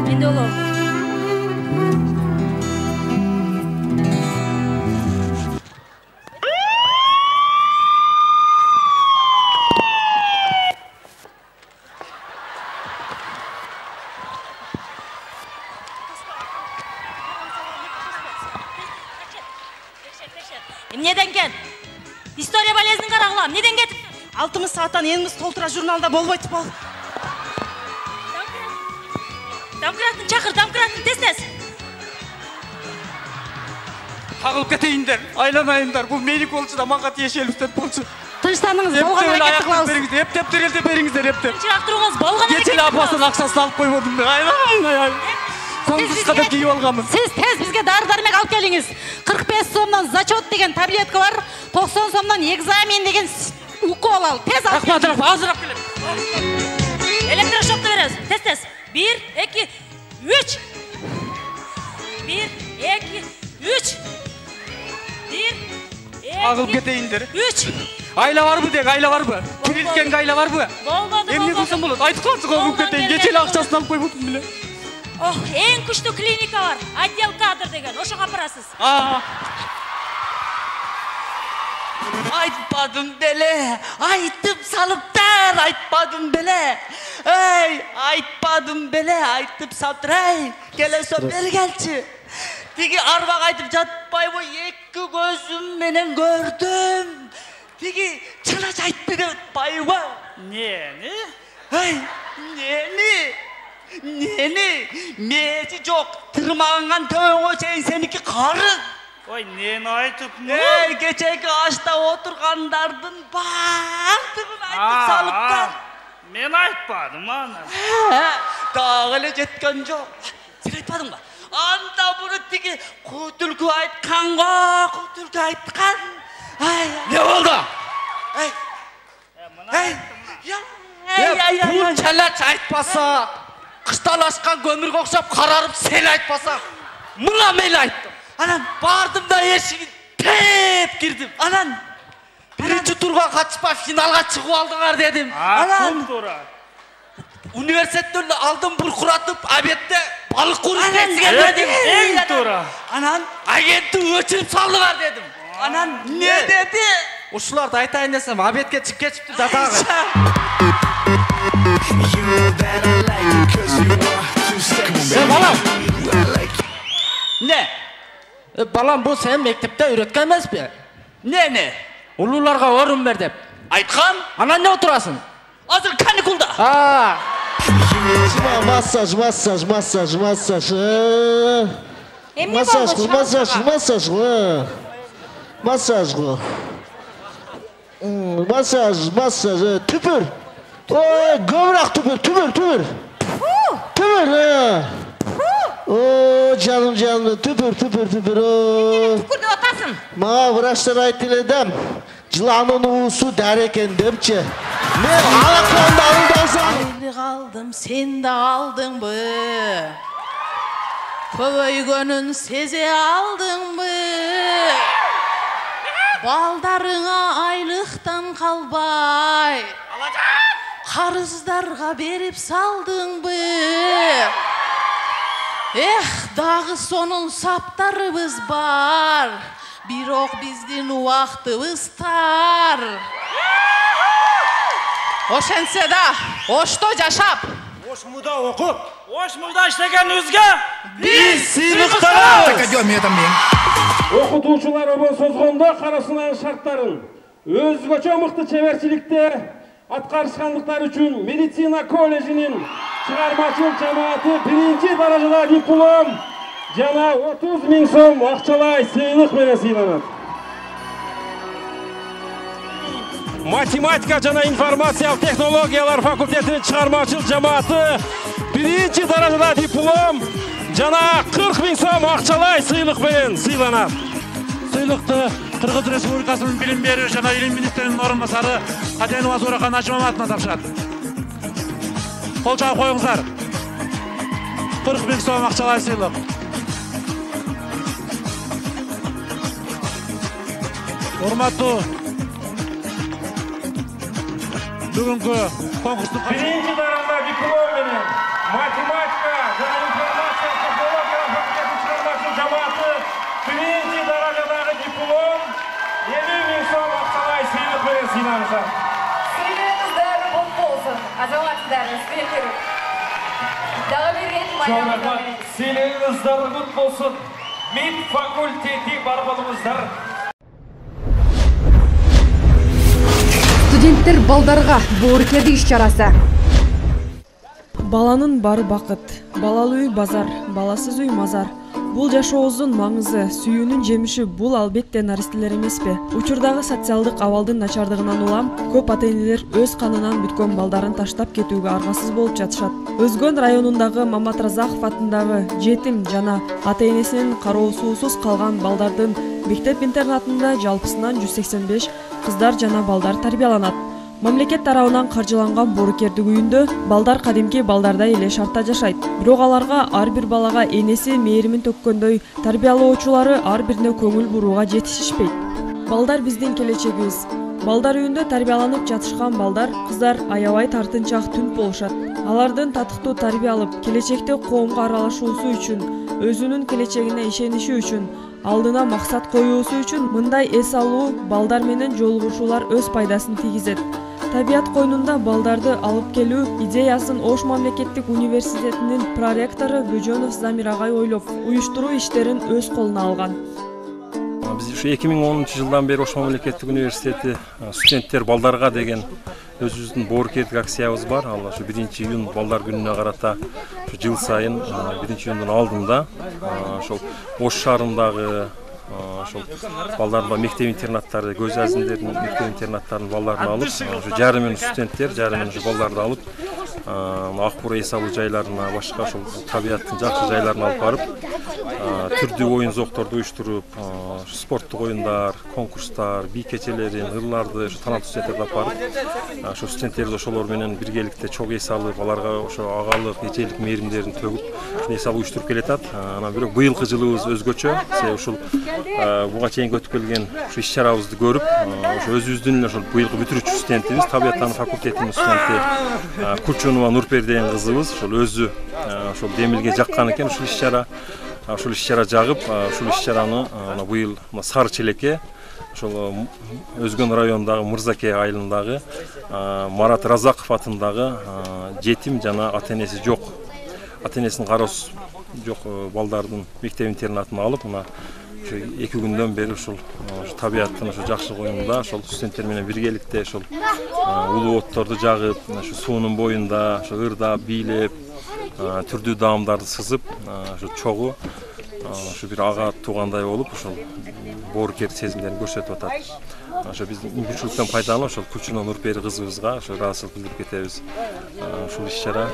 Менде олау. Неден кен? История болезін қарағылам. Неден кетіп? 6 сааттан еніміз толтыра журналда болбайтып бол. Дамқыратын чақыр, дамқыратын тез-тез. Қағылып кетейіндер, айланайындар. Бұл менік болшы да маңға тиешеліктен болшы. Тыныштаныңыз, болған әрекетті қылауыз. Ептеп түрелте беріңіздер, ептеп. Шырақ тұрыңыз, болған әрекетті Кетел апасын ақшасын алып қоймадым. Ай. Соңғыс қадап кейіп алғамын. Сіз тез бізге дары-дармек алып келіңіз. 45 сомнан зачет деген таблетка бар, 90 сомнан экзамен деген укол ал. Тез алып келіңіз. Рахмат, азырақ келем. Электрошокты береміз. Тез-тез. 1, 2, 3. 1, 2, 3. 1, 2, Ағылып кетейіндер. 3. Айла бар бұ дек, айла бар бұ. Кирилкен айла бар бұ. Болмады. Емне қылсам болады? Айтып қалсы қағылып кетейін. Кетел ақшасын алып қойып отырмын біле. Ең күшті клиника бар. Отдел кадр деген. Ошоға апарасыз. Айтпадым беле, айтып салыптар, айтпадым беле. Ey, айтпадым беле, айтып салыптар. Келесо бергелчи. Тиги арбак айтып жатпайбы, эки көзүм менен көрдүм. Тиги чынаш айтты деп атпайбы? Нени? Ey, нени? Нени? Мези жок, тырмаган төбөңө чейин сеники карын. Ой, нени айтып? Ey, кечеги ашта отургандардын бардыгын айтып салыптар. Мен айтпадым аны. Дагы эле жеткен жок. Сен айтпадыңбы? Анда буну тиги кутулку айтканга, кутулку айткан. Не болду? Бул чалач айтпаса, кышталашкан көмүргө окшоп карарып сен айтпасаң, мына мен айттым. Анан бардым да эшигин теп кирдим. Анан биринчи турга катышпай финалга чыгып алдыңар дедим. Ким тура? Университеттен алдым буркуратып, обедте балык курсиңерге дедим. Эң тура. Анан агентти өчүрүп салдыңар дедим. Анан не деди? Ушуларды айтайын десем, обедке чыгып кетиптир да дагы. Балам. Не? Балам, бул сен мектепте үйрөткөн эмеспи? Не? Улууларга орун бер деп. Айткан? Анан не отурасың? Азыр каникулда. Массаж. Массаж. Массаж. Tüpür. Oy, gömrak tüpür. Oo, canım. Tüpür. Tükürdü otasın. Mağa vraçlar aytiledem. Жыланын уусу дәрекен депчи. Мен алаконда алдасам. Айлык алдым, сен да алдыңбы? Көбөйгөнүн сезе алдыңбы? Балдарыңа айлыктан калбай, карыздарга берип салдыңбы? Дагы сонун саптарыбыз бар. Бирок биздин убактыбыз тар. Ошентсе да, ошто жашап, Ошмуда окуп, ошмуда иштегенибизге биз сыйлыктарабыз. Окутуучулар обон созгондо карасынын шарттарын өзгөчө мыкты чеберчиликте аткарышкандыктары үчүн медицина колледжинин чыгармачыл жамааты 1-даражада диплом жана 30 000 сом акчалай сыйлык менен сыйланат. Математика жана информациялык технологиялар факультетинин чыгармачыл жамааты 1-даражада диплом жана 40 000 сом акчалай сыйлык менен сыйланат. Сыйлыкты Кыргыз Республикасынын билим берүү жана илим министринин орун басары Каденова Зууракан Ажмаматовна тапшырат. Кол чаап коюңуздар. 40 000 сом акчалай сыйлык. Урматтуу бүгүнкү конкурстук 1-даражада диплом менен математика жана информациялык технологиялар факультетинин чыгармачыл жамааты 1-даражадагы диплом 50 000 сом акчалай сыйлык менен сыйланышат. Сыйлыгыңыздар кут болсун, азаматсыздар, студенттер. Дагы бир рет майрамда. Сыйлыгыңыздар кут болсун. МИД факультети барбалыңыздар. Студенттер балдарга боорукердик иш-чарасы. Баланын бары бакыт, балалуу үй базар, баласыз үй мазар. Бул жашообуздун маңызы, сүйүүнүн жемиши бул албетте наристелер эмеспи? Учурдагы социалдык абалдын начардыгынан улам, көп ата-энелер өз канынан бүткөн балдарын таштап кетүүгө аргасыз болуп жатышат. Өзгөн районундагы Мамат Разаков атындагы жетим жана ата-энесинин кароосуусуз калган балдардын мектеп-интернатында жалпысынан 185 кыздар жана балдар тарбияланат. Мамлекет тарабынан каржыланган боорукердик үйүндө балдар кадимки балдардай эле шартта жашайт. Бирок аларга ар бир балага энеси мээримин төккөндөй тарбиялоочулары ар бирине көңүл бурууга жетишишпейт. Балдар биздин келечегибиз. Балдар үйүндө тарбияланып жатышкан балдар, кыздар аябай тартынчак түнт болушат. Алардын татыктуу тарбия алып, келечекте коомго аралашуусу үчүн, өзүнүн келечегине ишениши үчүн алдына максат коюусу үчүн мындай эс алуу балдар менен жолугушуулар өз пайдасын тийгизет. Табият койнунда балдарды алып келүү идеясын Ош мамлекеттик университетинин проректору Бөжөнов Замир агай ойлоп, уюштуруу иштерин өз колуна алган. Биз ушу 2010 жылдан бери Ош мамлекеттик университети студенттер балдарга деген өзүбүздүн боорукердик акциябыз бар. Ал ушу 1-июнь балдар күнүнө карата жыл сайын 1-июндун алдында ошол Ош шаарындагы ошол балдарга мектеп интернаттарды, көз азиндердин мектеп интернаттарынын балдарын алып, ушу жарымын студенттер, жарымын ушу балдарды алып, Акбура эс алуу жайларына, башка ошол табияттын жакшы жайларына алып барып, түрдүү оюн зоокторду уюштуруп, спорттук оюндар, конкурстар, бий кечелерин, ырларды, ошо таланттуу студенттерди алып барып, ошо студенттерди ошолор менен биргеликте чогуу эс алып, аларга ошо агалык, эжелик мээримдерин төгүп, эс алып уюштуруп келатат. Анан бирок быйылкы жылыбыз өзгөчө. Себеби ушул буга чейин өтүп келген ушу иш-чарабызды көрүп, ошо өзүбүздүн ошол быйылкы бүтүрүүчү студентибиз, табияттануу факультетинин студенти Кучунова Нурпер деген кызыбыз ошол өзү ошол Демилге жаккан экен ушул иш-чара. Ушул иш-чара жагып, ушул иш-чараны быйыл Сары Челекке, ошол Өзгөн районундагы Мырзаке айылындагы Марат Разаков атындагы жетим жана ата-энеси жок, ата-энесинин кароосу жок балдардын мектеп интернатына алып, мына 2 күндөн бери ушул табияттын ошо жакшы коюнунда ошол студенттер менен биргеликте ошол улуу отторду жагып, ошо суунун боюнда ошо ырдап, бийлеп, түрдүү даамдарды сызып, ошо чогуу ошо бир ага туугандай болуп, ошол боорукер сезимдерин көрсөтүп атат. Ошо биздин мүмкүнчүлүктөн пайдаланып, ошол Кучунова Нурпери кызыбызга ошо ыраазычылык билдирип кетебиз. Ушул иш-чара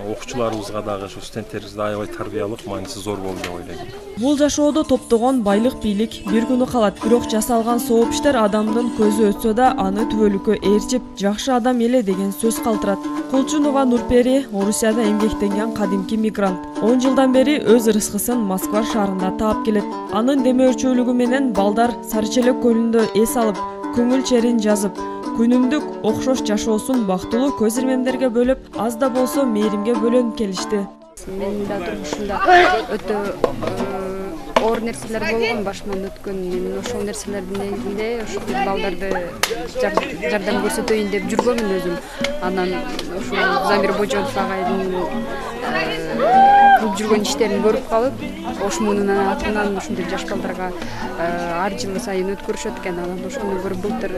окуучуларыбызга дагы, ошо студенттерибизге аябай тарбиялык мааниси зор болду деп ойлойм. Бул жашоодо топтогон байлык, бийлик бир күнү калат. Бирок жасалган сооп иштер адамдын көзү өтсө да, аны түбөлүккө ээрчип, жакшы адам эле деген сөз калтырат. Кучунова Нурпери Орусияда эмгектенген кадимки мигрант. 10 жылдан бери өз ырыскысын Москва шаарында таап келет. Анын демөөрчүүлүгү менен балдар Сары Челек көлүндө эс алып, көңүл черин жазып, күнүмдүк окшош жашоосун бактылуу көз ирмемдерге бөлөп, аз да болсо мээримге бөлөнүп келишти. Менин да турмушумда өтө оор нерселер болгон, башыман өткөн. Мен ошол нерселердин негизинде ошол балдарды жардам көрсөтөйүн деп жүргөмүн өзүм. Анан ошол Замир Божонов агайдын кылып жүргөн иштерин көрүп калып, Ош муунун атынан ушундай жаш балдарга ар жыл сайын өткөрүшөт экен. Анан ошону көрүп былтыр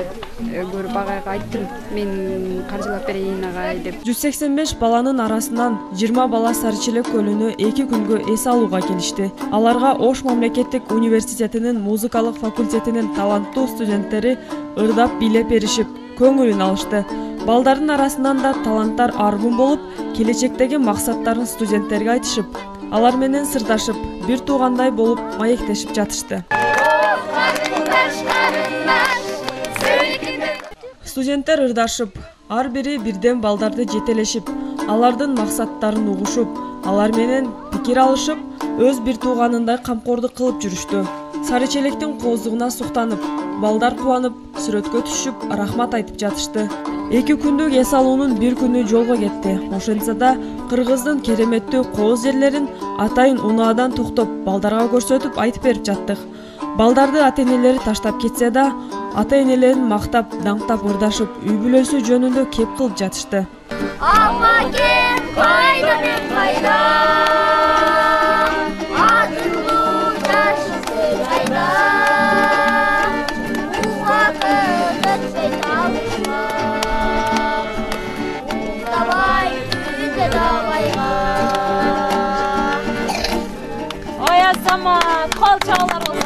көрүп агайга айттым, мен каржылап берейин агай деп. 185 баланын арасынан 20 бала Сары Челек көлүнө 2 күнгө эс алууга келишти. Аларга Ош мамлекеттик университетинин музыкалык факультетинин таланттуу студенттери ырдап бийлеп беришип, көңүлүн алышты. Балдардын арасынан да таланттар арбын болуп, келечектеги максаттарын студенттерге айтышып, алар менен сырдашып, бир туугандай болуп маектешип жатышты. Студенттер ырдашып, ар бири бирден балдарды жетелешип, алардын максаттарын угушуп, алар менен пикир алышып, өз бир тууганындай камкордук кылып жүрүштү. Сары Челектин кооздугуна суктанып, балдар кубанып, сүрөткө түшүп, рахмат айтып жатышты. 2 күндүк эс алуунун бир күнү жолго кетти. Ошентсе да Кыргыздын кереметтүү кооз жерлерин атайын унаадан токтоп, балдарга көрсөтүп айтып берип жаттык. Балдарды ата-энелери таштап кетсе да, ата-энелерин мактап, даңктап ырдашып, үй бүлөсү жөнүндө кеп кылып жатышты. Ама кеп кайда мен кайда, атылуу ташысы кайда, убакыт өтпөй табышма, уктабай түндө дабайга. Ой Азамат, кол чабалар болсо.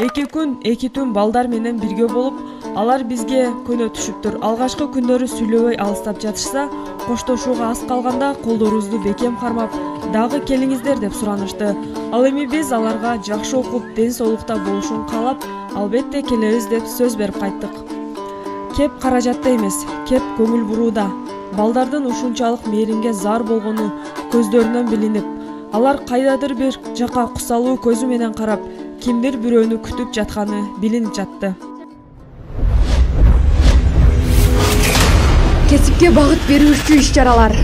2 күн, 2 түн балдар менен бирге болуп, алар бизге көнө түшүптүр. Алгачкы күндөрү сүйлөбөй алыстап жатышса, коштошууга аз калганда колдорубузду бекем кармап, дагы келиңиздер деп суранышты. Ал эми биз аларга жакшы окуп, ден соолукта болушун каалап, албетте келебиз деп сөз берип кайттык. Кеп каражатта эмес, кеп көңүл бурууда. Балдардын ушунчалык мээримге зар болгону көздөрүнөн билинип, алар кайдадыр бир жака кусалуу көзү менен карап, кимдир бирөөнү күтүп жатканы билинип жатты. Кесипке багыт берүүчү иш-чаралар.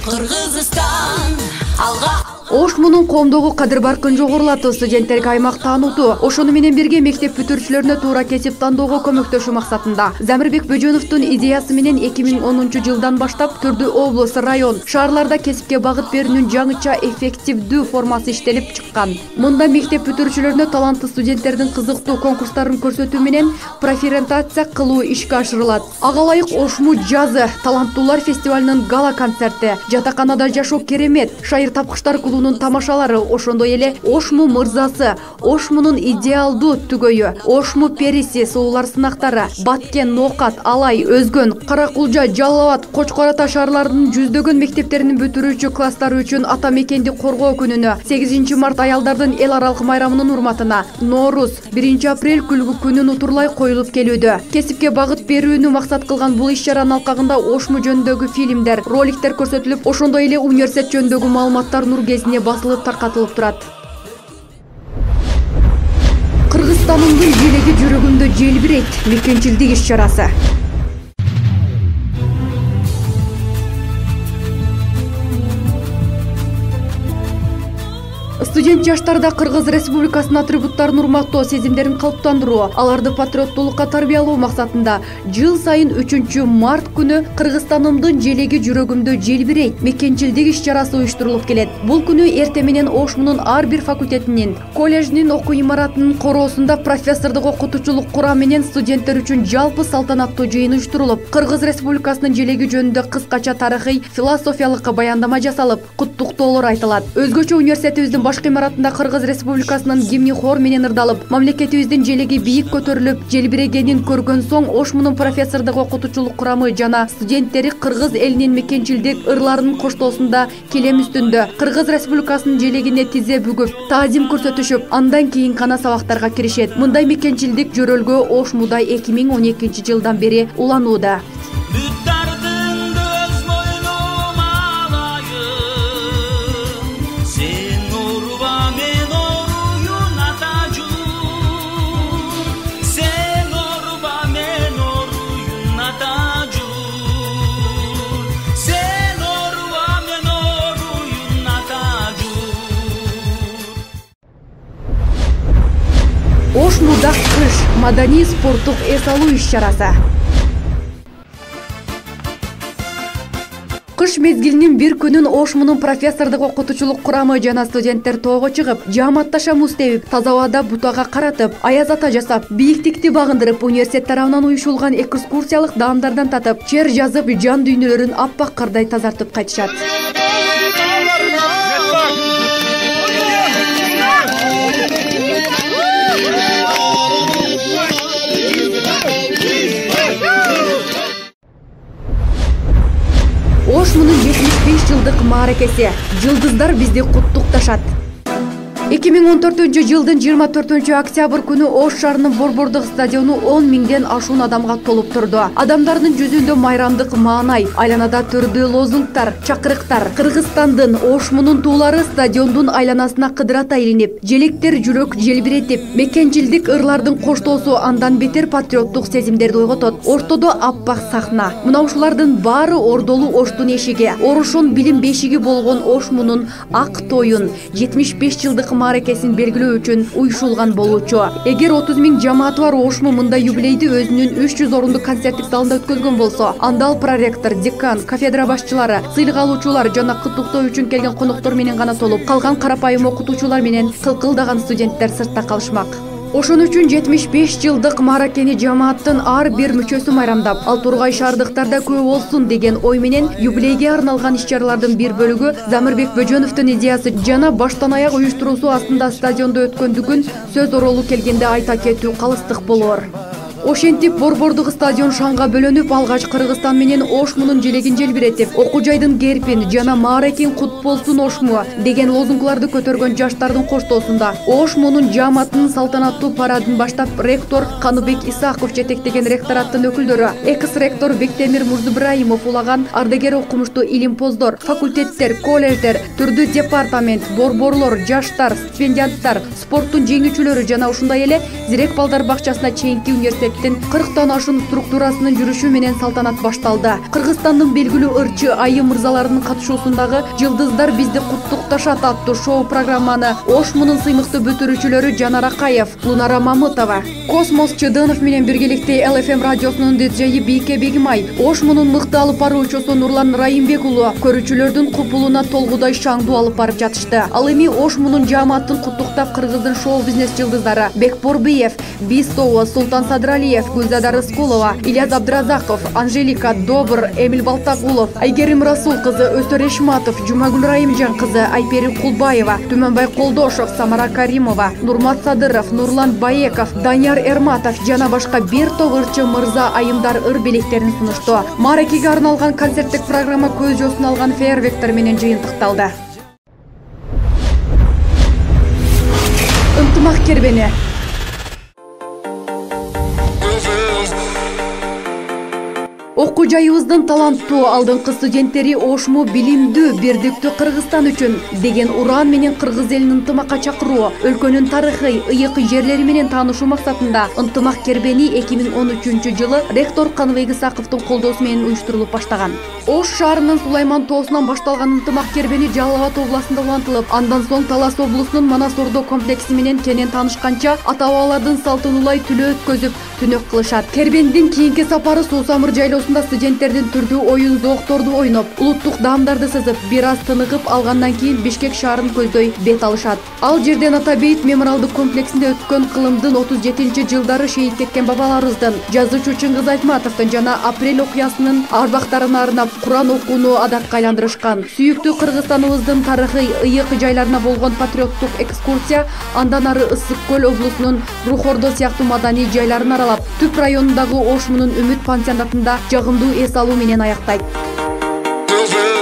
Кыргызстан алга Ошмунун коомдогу кадыр баркын жогорулатуу, студенттерге аймак таанутуу, ошону менен бирге мектеп бүтүрүүчүлөрүнө туура кесип тандоого көмөктөшүү максатында Замирбек Бөжөновдун идеясы менен 2010 жылдан баштап түрдүү облус, район, шаарларда кесипке багыт берүүнүн жаңыча эффективдүү формасы иштелип чыккан. Мында мектеп бүтүрүүчүлөрүнө таланттуу студенттердин кызыктуу конкурстарын көрсөтүү менен профориентация кылуу ишке ашырылат. Ага ылайык Ошму жазы таланттуулар фестивалынын гала концерти, жатаканада жашоо керемет, шайыр тапкычтар клубунун тамашалары, ошондой эле Ошму мырзасы, Ошмунун идеалдуу түгөйү, Ошму периси, суулар сынактары, Баткен, Нокат, Алай, Өзгөн, Каракулжа, Жалал Абад, Кочкор Ата шаарларынын жүздөгөн мектептеринин бүтүрүүчү класстары үчүн ата мекенди коргоо күнүнө, 8 март аялдардын эл аралык майрамынын урматына, Ноорус, 1 апрель күлгү күнүн утурлай коюлуп келүүдө. Кесипке багыт берүүнү максат кылган бул иш-чаранын алкагында Ошму жөнүндөгү фильмдер, роликтер көрсөтүлүп, ошондой эле университет жөнүндөгү маалыматтар нур кезине басылып таркатылып турат. Кыргызстандын желеги жүрөгүмдө желбирейт мекенчилдик иш-чарасы. Студент жаштарда Кыргыз Республикасынын атрибуттарын урматтоо, сезимдерин калыптандыруу, аларды патриоттуулукка тарбиялоо максатында жыл сайын 3 март күнү Кыргызстанымдын желеги жүрөгүмдө желбирейт мекенчилдик иш-чарасы уюштурулуп келет. Бул күнү эрте менен Ошмунун ар бир факультетинин, коллеждин окуу имаратынын короосунда профессордук окутуучулук курам менен студенттер үчүн жалпы салтанаттуу жыйын уюштурулуп, Кыргыз Республикасынын желеги жөнүндө кыскача тарыхый, философиялык баяндама жасалып, куттуктоолор айтылат. Өзгөчө университетибиздин башкы имаратында Кыргыз Республикасынын гимни хор менен ырдалып, мамлекетибиздин желеги бийик көтөрүлүп, желбирегенин көргөн соң Ошмунун профессордук окутуучулук курамы жана студенттери Кыргыз элинин мекенчилдик ырларынын коштоосунда келем үстүндө Кыргыз Республикасынын желегине тизе бүгүп, таазим көрсөтүшүп, андан кийин гана сабактарга киришет. Мындай мекенчилдик жөрөлгө Ошмуда 2012 жылдан бери уланууда. Ошмуда кыш маданий спорттук эс алуу иш-чарасы. Кыш мезгилинин бир күнүн Ошмунун профессордук окутуучулук курамы жана студенттер тоого чыгып, жааматташа муз тебип, таза абада бутага каратып, аяз ата жасап, бийиктикти багындырып, университет тарабынан уюшулган экскурсиялык даамдардан татып, чер жазып, жан дүйнөлөрүн аппак кардай тазартып кайтышат. Ошмунун 75 жылдык мааракеси, жылдыздар бизди куттукташат. 2014 жылдын 24 октябрь күнү Ош шаарынын Борбордук стадиону 10 миңден ашуун адамга толуп турду. Адамдардын жүзүндө майрамдык маанай, айланада түрдүү лозунгтар, чакырыктар. Кыргызстандын, Ошмунун туулары стадиондун айланасына кыдырата илинип, желектер жүрөк желбиретип, мекенчилдик ырлардын коштоосу андан бетер патриоттук сезимдерди ойготот. Ортодо аппак сахна. Мына ушулардын баары ордолуу Оштун эшиги, орошон билим бешиги болгон Ошмунун ак тоюн 75 жылдык мааракесин белгилөө үчүн уюшулган болуучу. Эгер 30 000 жамааты бар Ошму мында юбилейди өзүнүн 300 орундук концерттик залында өткөзгөн болсо, анда ал проректор, декан, кафедра башчылары, сыйлык алуучулар жана куттуктоо үчүн келген коноктор менен гана толуп, калган карапайым окутуучулар менен кылкылдаган студенттер сыртта калышмак. Ошон үчүн 75 жылдык мааракени жамааттын ар бир мүчөсү майрамдап, ал тургай шаардыктарда көп болсун деген ой менен юбилейге арналган иш-чаралардын бир бөлүгү Замирбек Бөжөновдун идеясы жана баштан аяк уюштуруусу астында стадиондо өткөндүгүн сөз оролу келгенде айта кетүү калыстык болор. Ошентип Борбордук стадион шанга бөлөнүп, алгач Кыргызстан менен Ошмунун желегин желбиретип, окуу жайдын герпин жана мааракин кут болсун Ошму деген лозунгуларды көтөргөн жаштардын коштоосунда Ошмунун жааматынын салтанаттуу парадын баштап ректор Каныбек Исаков жетектеген ректораттын өкүлдөрү, экс-ректор Бектемир Мурзыбраимов улаган ардагер окумуштуу илимпоздор, факультеттер, коллеждер, түрдүү департамент, борборлор, жаштар, стипендианттар, спорттун жеңүүчүлөрү жана ушундай эле Зирек балдар бакчасына чейинки университет мектептин 40тан ашуун структурасынын жүрүшү менен салтанат башталды. Кыргызстандын белгилүү ырчы айым мырзаларынын катышуусундагы Жылдыздар бизди куттукташат аттуу шоу программаны Ош мунун сыймыктуу бүтүрүүчүлөрү Жанар Акаев, Лунара Мамытова, Космос Чыдынов менен биргеликте LFM радиосунун диджеи Бийке Бегимай, Ош мунун мыкты алып баруучусу Нурлан Райымбек уулу көрүүчүлөрдүн купулуна толгудай шаңдуу алып барып жатышты. Ал эми Ош мунун жааматын куттуктап кыргыздын шоу-бизнес жылдыздары Бекборбиев, Бисова, Султан Садралиев, Гүлзада Рыскулова, Ильяс Абдразаков, Анжелика Добр, Эмиль Балтагулов, Айгерим Расул кызы Өсөр Эшматов, Жумагүл Райымжан кызы Айпери Кулбаева, Түмөнбай Колдошов, Самара Каримова, Нурмат Садыров, Нурлан Баеков, Данияр Эрматов жана башка бир топ ырчы мырза айымдар ыр белектерин сунушту. Мааракеге арналган концерттик программа көз жоосун алган фейерверктер менен жыйынтыкталды. Ынтымак кербени. Окуу жайыбыздын таланттуу алдыңкы студенттери Ошму билимдүү, бирдиктүү Кыргызстан үчүн деген уран менен кыргыз элин ынтымакка чакыруу, өлкөнүн тарыхый, ыйык жерлери менен таанышуу максатында ынтымак кербени 2013 жылы ректор Каныбек Исаковдун колдоосу менен уюштурулуп баштаган. Ош шаарынын Сулайман тоосунан башталган ынтымак кербени Жалал Абад областында улантылып, андан соң Талас облусунун Манас Ордо комплекси менен кенен таанышканча ата-бабалардын салтын улай түлөө өткөзүп, түнөк кылышат. Кербендин кийинки сапары Суусамыр жайлоосунда студенттердин түрдүү оюн зоокторду ойноп, улуттук даамдарды сызып, бир аз тыныгып алгандан кийин Бишкек шаарын көздөй бет алышат. Ал жерден Ата Бейит мемориалдык комплексинде өткөн кылымдын 37-жылдары шейит кеткен бабаларыбыздын, жазуучу Чыңгыз Айтматовдун жана апрель окуясынын арбактарына арнап Куран окууну адатка айландырышкан. Сүйүктүү Кыргызстаныбыздын тарыхый, ыйык жайларына болгон патриоттук экскурсия андан ары Ысык көл облусунун Рух Ордо сыяктуу маданий жайларын аралап, Түп районундагы Ош мунун Үмүт пансионатында жагымдуу эс алуу менен аяктайт.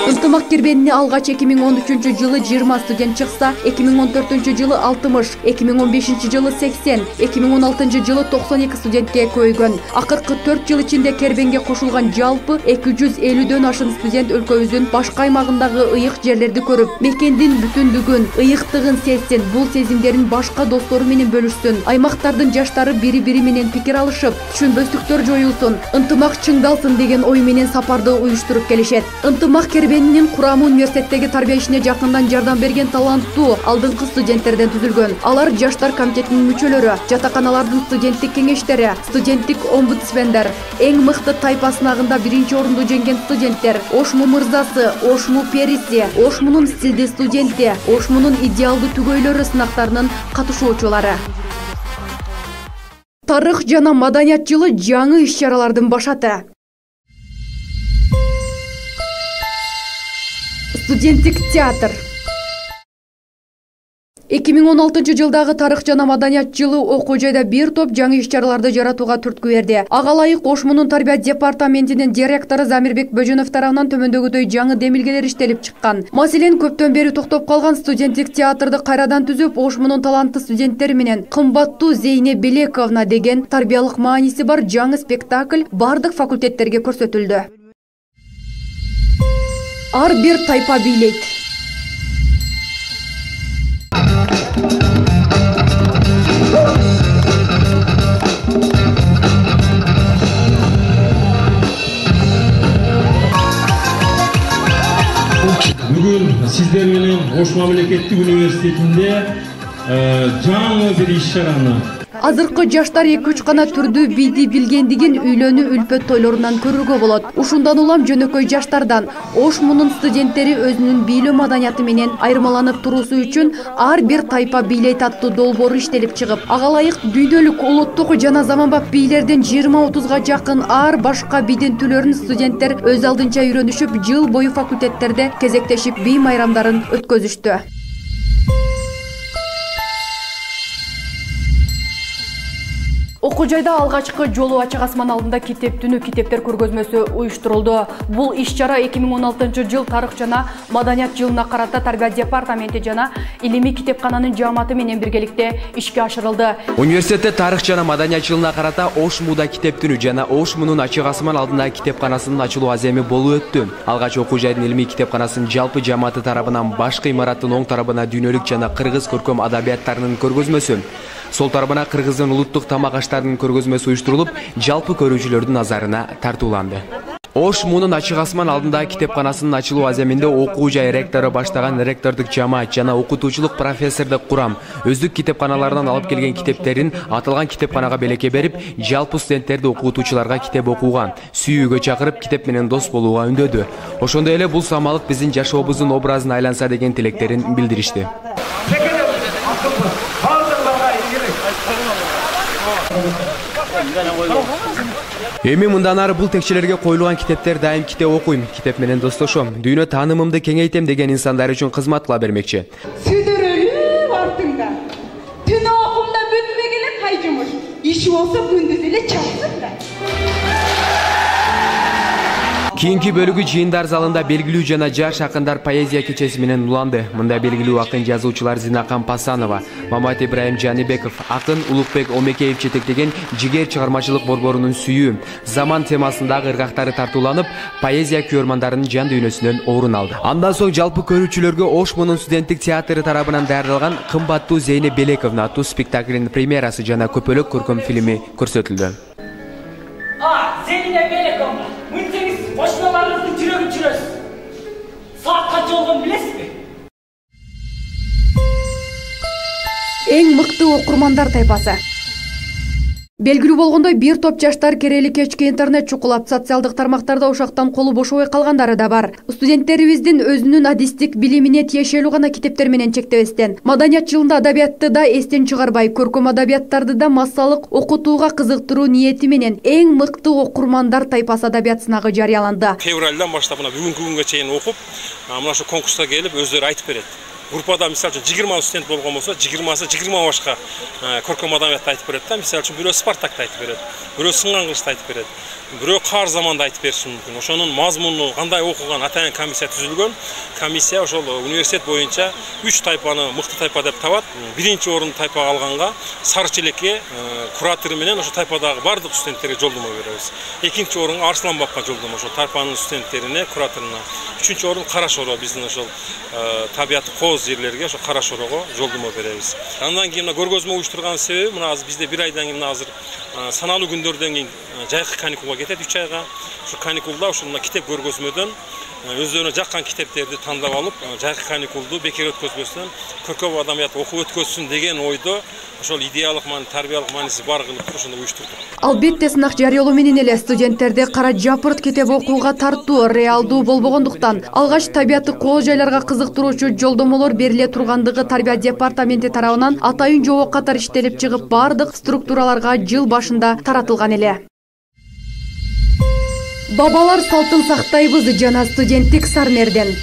Ынтымак кербенини алгач 2013 жылы 20 студент чыкса, 2014 жылы 60, 2015 жылы 80, 2016 жылы 92 студентке көйгөн. Акыркы 4 жыл ичинде кербенге кошулган жалпы 250дөн ашын студент өлкөбүздүн башка аймагындагы ыйык жерлерди көрүп, мекендин бүтүндүгүн, ыйыктыгын сезсин, бул сезимдерин башка достору менен бөлүшсүн. Аймактардын жаштары бири-бири менен пикир алышып, түшүнбөстүктөр жоюлсун, ынтымак чыңдалсын деген ой менен сапарды уюштуруп келишет. Ынтымак кербенинин курамы университеттеги тарбия ишине жакындан жардам берген таланттуу алдыңкы студенттерден түзүлгөн. Алар жаштар комитетинин мүчөлөрү, жатаканалардын студенттик кеңештери, студенттик омбудсмендер, эң мыкты тайпа сынагында 1-орунду жеңген студенттер, Ошму мырзасы, Ошму периси, Ошмунун стилди студенти, Ошмунун идеалдуу түгөйлөрү сынактарынын катышуучулары. Тарых жана маданият жылы жаңы иш-чаралардын башаты. Студенттик театр. 2016 жылдагы тарых жана маданият жылы окуу жайда бир топ жаңы иш-чараларды жаратууга түрткү берди. Ага ылайык Ошмунун тарбия департаментинин директору Замирбек Бөжөнов тарабынан төмөндөгүдөй жаңы демилгелер иштелип чыккан. Маселен, көптөн бери токтоп калган студенттик театрды кайрадан түзүп, Ошмунун таланттуу студенттери менен кымбаттуу Зейне Белековна деген тарбиялык мааниси бар жаңы спектакль бардык факультеттерге көрсөтүлдү. Ар бир тайпа бийлейт. Бүгүн сиздер менен Ош мамлекеттик университетинде жаңы бир иш-чараны Азыркы жаштар 2-3 гана түрдүү бийди билгендигин үйлөнүү үлпөт тойлорунан көрүүгө болот. Ушундан улам жөнөкөй жаштардан Ош мунун студенттери өзүнүн бийлөө маданияты менен айырмаланып туруусу үчүн ар бир тайпа бийлейт аттуу долбоор иштелип чыгып, ага ылайык дүйнөлүк, улуттук жана заманбап бийлерден 20-30га жакын ар башка бийдин түрлөрүн студенттер өз алдынча үйрөнүшүп, жыл бою факультеттерде кезектешип бий майрамдарын өткөзүштү. Окуу жайда алгачкы жолу ачык асман алдында китеп түнү китептер көргөзмөсү уюштурулду. Бул иш-чара 2016 жыл тарых жана маданият жылына карата тарбия департаменти жана илимий китепкананын жааматы менен биргеликте ишке ашырылды. Университетте тарых жана маданият жылына карата Ошмуда китеп түнү жана Ошмунун ачык асман алдында китепканасынын ачылуу аземи болуп өттү. Алгач окуу жайдын илимий китепканасынын жалпы жааматы тарабынан башкы имараттын оң тарабына дүйнөлүк жана кыргыз көркөм адабияттарынын көргөзмөсү. Сол тарабына Кыргыздын улуттук тамак аштарынын көргөзмөсү уюштурулуп, жалпы көрүүчүлөрдүн назарына тартууланды. Ош мунун ачык асман алдындагы китепканасынын ачылуу аземинде окуу жай ректору баштаган ректордук жамаат жана окутуучулук профессордук курам өздүк китепканаларынан алып келген китептерин аталган китепканага белекке берип, жалпы студенттерди окутуучуларга китеп окууга, сүйүүгө чакырып, китеп менен дос болууга үндөдү. Ошондой эле бул самалык биздин жашообуздун образын айланса деген тилектерин билдиришти. Эми мындан ары бул текчелерге коюлган китептер дайым китеп окуйм, китеп менен достошом, дүйнө таанымымды кеңейтем деген инсандар үчүн кызмат кыла бермекчи. Сүдүрөлүп артыңда. Түнү окумда бүтмөгеле кай жумуш. Иш болсо күндүз эле чапсың да. Кийинки бөлүгү жыйындар залында белгилүү жана жаш акындар поэзия кечеси менен уланды. Мында белгилүү акын жазуучулар Зинакан Пасанова, Мамат Ибраим Жанибеков, акын Улукбек Омекеев жетектеген Жигер чыгармачылык борборунун сүйүү, заман темасындагы ыргактары тартууланып, поэзия көрмандарынын жан дүйнөсүнөн орун алды. Андан соң жалпы көрүүчүлөргө Ош мунун студенттик театры тарабынан даярдалган Кымбаттуу Зейне Белековна аттуу спектаклинин премьерасы жана көпөлөк көркөм фильми көрсөтүлдү. Зейне Белековна, Машиналарыңыздың жүрегін жүресіз. Саат қанша болғанын білесіз бе? Эң мыкты окурмандар тайпасы. Белгилүү болгондой, бир топ жаштар керели кечки интернет чукулап, социалдык тармактарда ошактан колу бошобой калгандары да бар. Студенттерибиздин өзүнүн адистик билимине тиешелүү гана китептер менен чектебестен, маданият жылында адабиятты да эстен чыгарбай, көркөм адабияттарды да массалык окутууга кызыктыруу ниети менен эң мыкты окурмандар тайпасы адабият сынагы жарыяланды. Февралдан баштап бүгүнкү күнгө чейин окуп, мына ошо конкурска келип өздөрү айтып берет. Группада мисалы үчүн 20 студент болгон болсо, 20-сы 20 башка көркөм адабиятты айтып берет да. Мисалы үчүн бирөө Спартакты айтып берет, бирөө Сынган кылычты айтып берет, бирөө Кар заманды айтып бериши мүмкүн. Ошонун мазмуну кандай окуган атайын комиссия түзүлгөн. Комиссия ошол университет боюнча 3 тайпаны мыкты тайпа деп табат. Биринчи орун тайпага алганга Сары Челекке куратору менен ошо тайпадагы бардык студенттерге жолдомо беребиз. Экинчи орунга Арсланбапка жолдомо, ошол тайпанын студенттерине, кураторуна. Үчүнчү орун Кара Шоро, биздин ошол табиаты кооз жерлерге ошо Кара Шорого жолдомо беребиз. Андан кийин көргөзмө уюштурган себеби мына бизде бир айдан кийин азыр саналуу күндөрдөн кийин жайкы каникулга кетет 3 айга. Ошо каникулда ошол китеп көргөзмөдөн өздөрүнө жаккан китептерди тандап алып, жайкы каникулду бекер өткөзбөстөн көркөм адабият окуп өткөзсүн деген ойдо ошол идеялык тарбиялык мааниси бар кылып ошондой уюштурдук. Албетте сынак жарыялоо менен эле студенттерди кара жапырт китеп окууга тартуу реалдуу болбогондуктан, алгач табияты кооз жайларга кызыктыруучу жолдомолор бериле тургандыгы тарбия департаменти тарабынан атайын жобо катар иштелип чыгып, бардык структураларга жыл башында таратылган эле. Бабалар салтын сактайбыз жана студенттик Сармерден.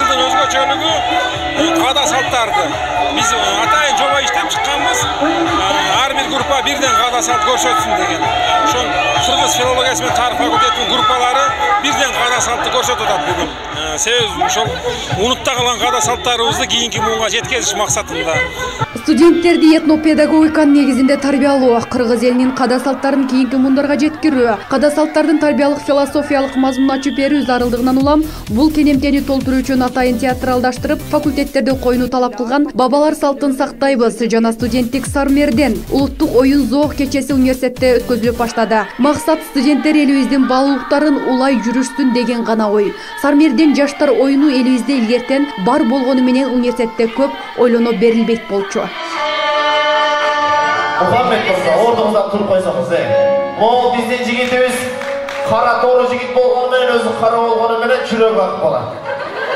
Өзгөчөлүгү каада салттарды биз атайын жоба иштеп чыкканбыз. Ар бир группа бирден каада салт көрсөтсүн деген. Ошол кыргыз филологиясы менен тарых факультетинин группалары бирден каада салтты көрсөтүп атат бүгүн. Себеби ошол унутта калган каада салттарыбызды кийинки буунга жеткизиш максатында. Студенттерди этнопедагогиканын негизинде тарбиялоо, кыргыз элинин каада салттарын кийинки муундарга жеткирүү, каада салттардын тарбиялык философиялык мазмунун ачып берүү зарылдыгынан улам бул кенемтени толтуруу үчүн атайын театралдаштырып, факультеттерди коюуну талап кылган Бабалар салтын сактайбыз жана студенттик Сармерден улуттук оюн зоок кечеси университетте өткөзүлүп баштады. Максат студенттер элибиздин баалуулуктарын улай жүрүштүн деген гана ой. Сармерден жаштар оюну элибизде илгертен бар болгону менен университетте көп ойлоно берилбейт болчу. Мухаммед мырза, ордуңуздан туруп койсоңуз, могул биздин жигитибиз кара тоору жигит болгону менен өзү кара болгону менен жүрөгү ак болот.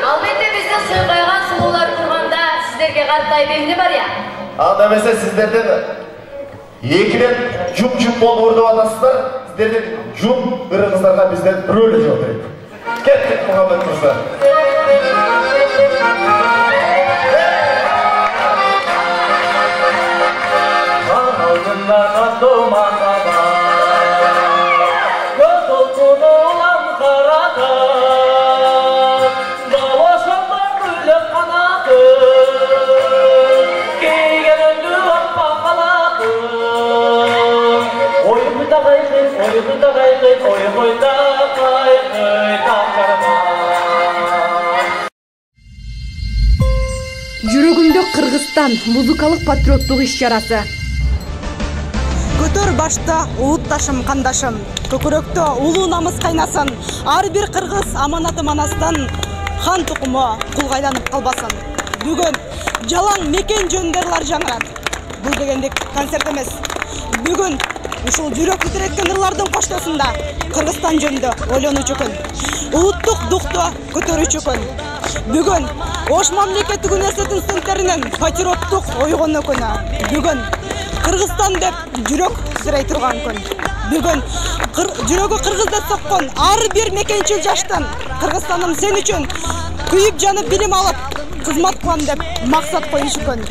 Албетте биздин сыйкайган сулуулар турганда сиздерге каттай эмне бар я? Анда эмесе сиздерден экиден жум болуп деп атасыздар, сиздердин жум кыргыздарга бизден бирөө эле жооп берет. Кеттик Мухаммед мырза. Жүрөгүмдө Кыргызстан музыкалык патриоттук иш чарасы. башта улутташым кандашым, көкүрөктө улуу намыс кайнасын, ар бир кыргыз аманаты манастан хан тукуму кулга айланып калбасын. Бүгүн жалаң мекен жөнүндө ырлар жаңырат. Бул дегендик концерт эмес. Бүгүн ушул жүрөк титиреткен ырлардын коштосунда Кыргызстан жөнүндө ойлонуучу күн. Улуттук духту көтөрүүчү күн. Бүгүн Ош мамлекеттик университетинин студенттеринин патриоттук ойгонуу күнү. Бүгүн Кыргызстан деп жүрөк титирей турган күн. Бүгүн жүрөгү кыргыз деп соккон ар бир мекенчил жаштын Кыргызстаным сен үчүн күйүп жанып билим алып кызмат кылам деп максат коюшу күн.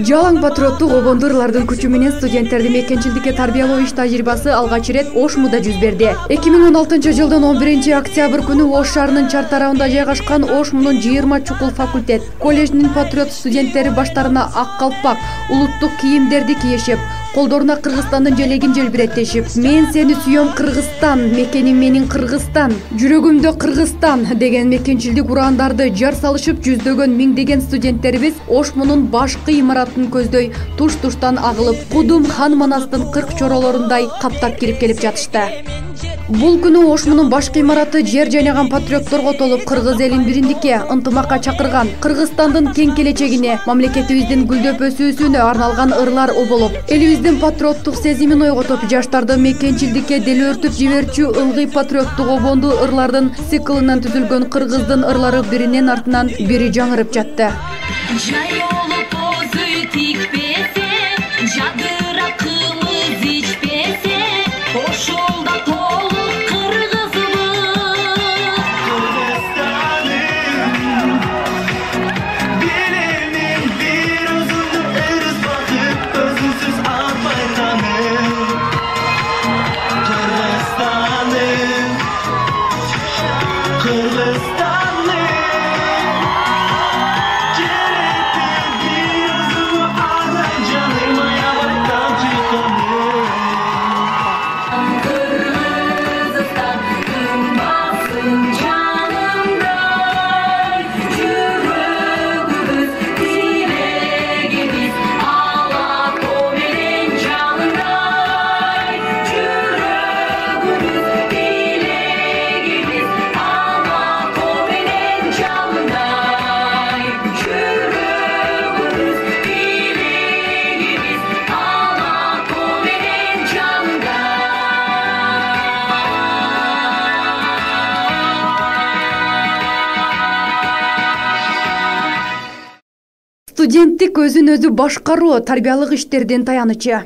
Жалаң патриоттук обондуу ырлардын күчү менен студенттерди мекенчилдикке тарбиялоо иш тажрыйбасы алгач ирет Ошмуда жүз берди. 2016-жылдын 11-октябрь күнү Ош шаарынын чар тарабында жайгашкан Ошмунун 20 чукул факультет коллежинин патриот студенттери баштарына ак калпак, улуттук кийимдерди кийишип, колдоруна Кыргызстандын желегин желбиреттешип, мен сени сүйөм Кыргызстан, мекеним менин Кыргызстан, жүрөгүмдө Кыргызстан деген мекенчилдик урандарды жар салышып, жүздөгөн миңдеген студенттерибиз Ошмунун башкы имаратын көздөй туш-туштан агылып, Кудум хан манастын 40 чоролорундай каптап кирип келип жатышты. Бул күнү Ошмунун башкы имараты жер жайнаган патриотторго толуп, кыргыз элин бириндикке, ынтымакка чакырган, Кыргызстандын кең келечегине, мамлекетибиздин гүлдөп өсүүсүнө арналган ырлар оболуп, элибиздин патриоттук сезимин ойготуп, жаштарды мекенчилдикке делөөртүп жиберчү ылгый патриоттук обондуу ырлардын циклынан түзүлгөн кыргыздын ырлары биринин артынан бири жаңырып жатты. Студенттик өзүн-өзү башкаруу тарбиялык иштердин таянычы.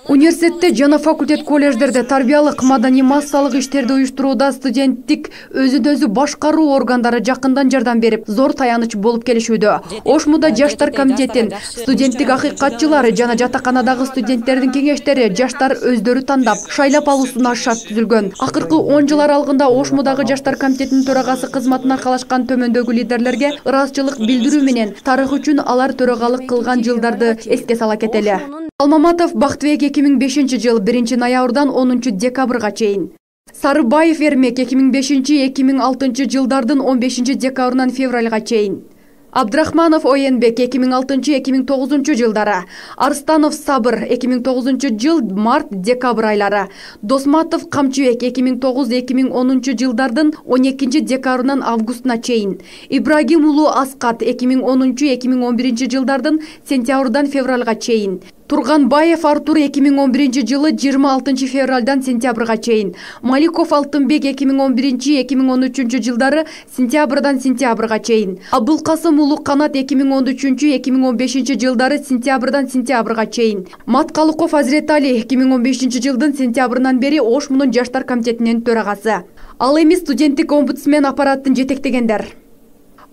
Университетте жана факультет коллеждерде тарбиялык маданий массалык иштерди уюштурууда студенттик өзүн-өзү башкаруу органдары жакындан жардам берип, зор таяныч болуп келишүүдө. Ошмуда жаштар комитетин, студенттик акыйкатчылары жана жатаканадагы студенттердин кеңештери жаштар өздөрү тандап, шайлап алуусуна шарт түзүлгөн. Акыркы 10 жыл аралыгында Ошмудагы жаштар комитетинин төрагасы кызматына аркалашкан төмөндөгү лидерлерге ыраазычылык билдирүү менен тарых үчүн алар төрагалык кылган жылдарды эске сала кетели. Алмаматов Бактыбек 2005 жыл 1 ноябрдан 10 декабрга чейин. Сарыбаев Эрмек 2005-2006 жылдардын 15 декабрынан февралга чейин. Абдрахманов Оенбек 2006-2009 жылдары. Арстанов Сабыр 2009 жыл март-декабрь айлары. Досматов Камчыбек 2009-2010 жылдардын 12 декабрынан августуна чейин. Ибрагим Улуу Аскат 2010-2011 жылдардын сентябрдан февралга чейин. Турганбаев Артур 2011 жылы 26 февралдан сентябрга чейин. Маликов Алтынбек 2011-2013 жылдары сентябрдан сентябрга чейин. Абылкасым Улуу Канат 2013-2015 жылдары сентябрдан сентябрга чейин. Маткалыков Азретали 2015 жылдын сентябрынан бери Ошмунун жаштар комитетинин төрагасы. Ал эми студенттик омбудсмен аппараттын жетектегендер.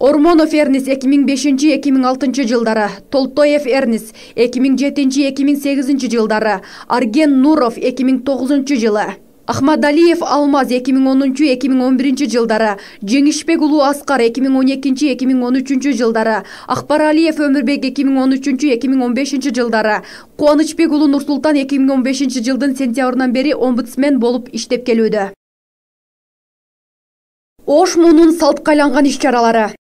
Ормонов Эрнис 2005-2006 жылдары, Толтоев Эрнис 2007-2008 жылдары, Арген Нуров 2009 жылы, Ахмадалиев Алмаз 2010-2011 жылдары, Жеңишбек Улуу Аскар 2012-2013 жылдары, Акбаралиев Өмүрбек 2013-2015 жылдары, Кубанычбек Улуу Нурсултан 2015 жылдын сентябрынан бери омбудсмен болуп иштеп келүүдө. Ошмунун салтка айланган иш-чаралары.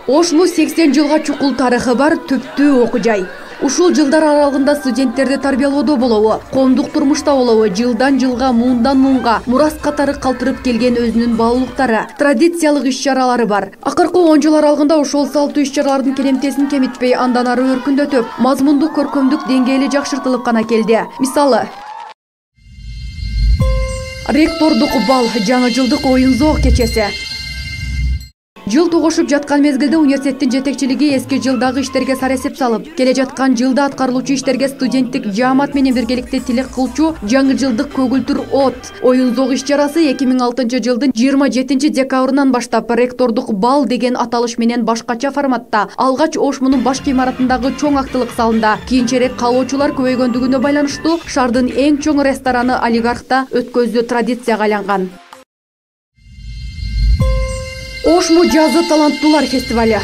Ошму 80 жылга чукул тарыхы бар түптүү окуу жай. Ушул жылдар аралыгында студенттерди тарбиялоодо болобу, коомдук турмушта болобу, жылдан жылга, муундан муунга мурас катары калтырып келген өзүнүн баалуулуктары, традициялык иш-чаралары бар. Акыркы 10 жыл аралыгында ошол салттуу иш-чаралардын келемтесин кемитпей, андан ары өркүндөтүп, мазмундук көркөмдүк деңгээли жакшыртылып гана келди. Мисалы, ректордук бал, жаңы жылдык оюн-зоок кечеси. Жыл тугушуп жаткан мезгилде университеттин жетекчилиги эски жылдагы иштерге саресеп салып, келе жаткан жылда аткарылуучу иштерге студенттик жаамат менен биргеликте тилек кылчу жаңы жылдык көгүлтүр от оюн-зоок иш-чарасы 2006 жылдын 27 декабрынан баштап ректордук бал деген аталыш менен башкача форматта алгач Ошмунун баш имаратындагы чоң актылык залында, кийинчерээк калоочулар көбөйгөндүгүнө байланыштуу шаардын эң чоң рестораны Олигархта өткөздүү традицияга айланган. Ошму жазы таланттуулар фестивали.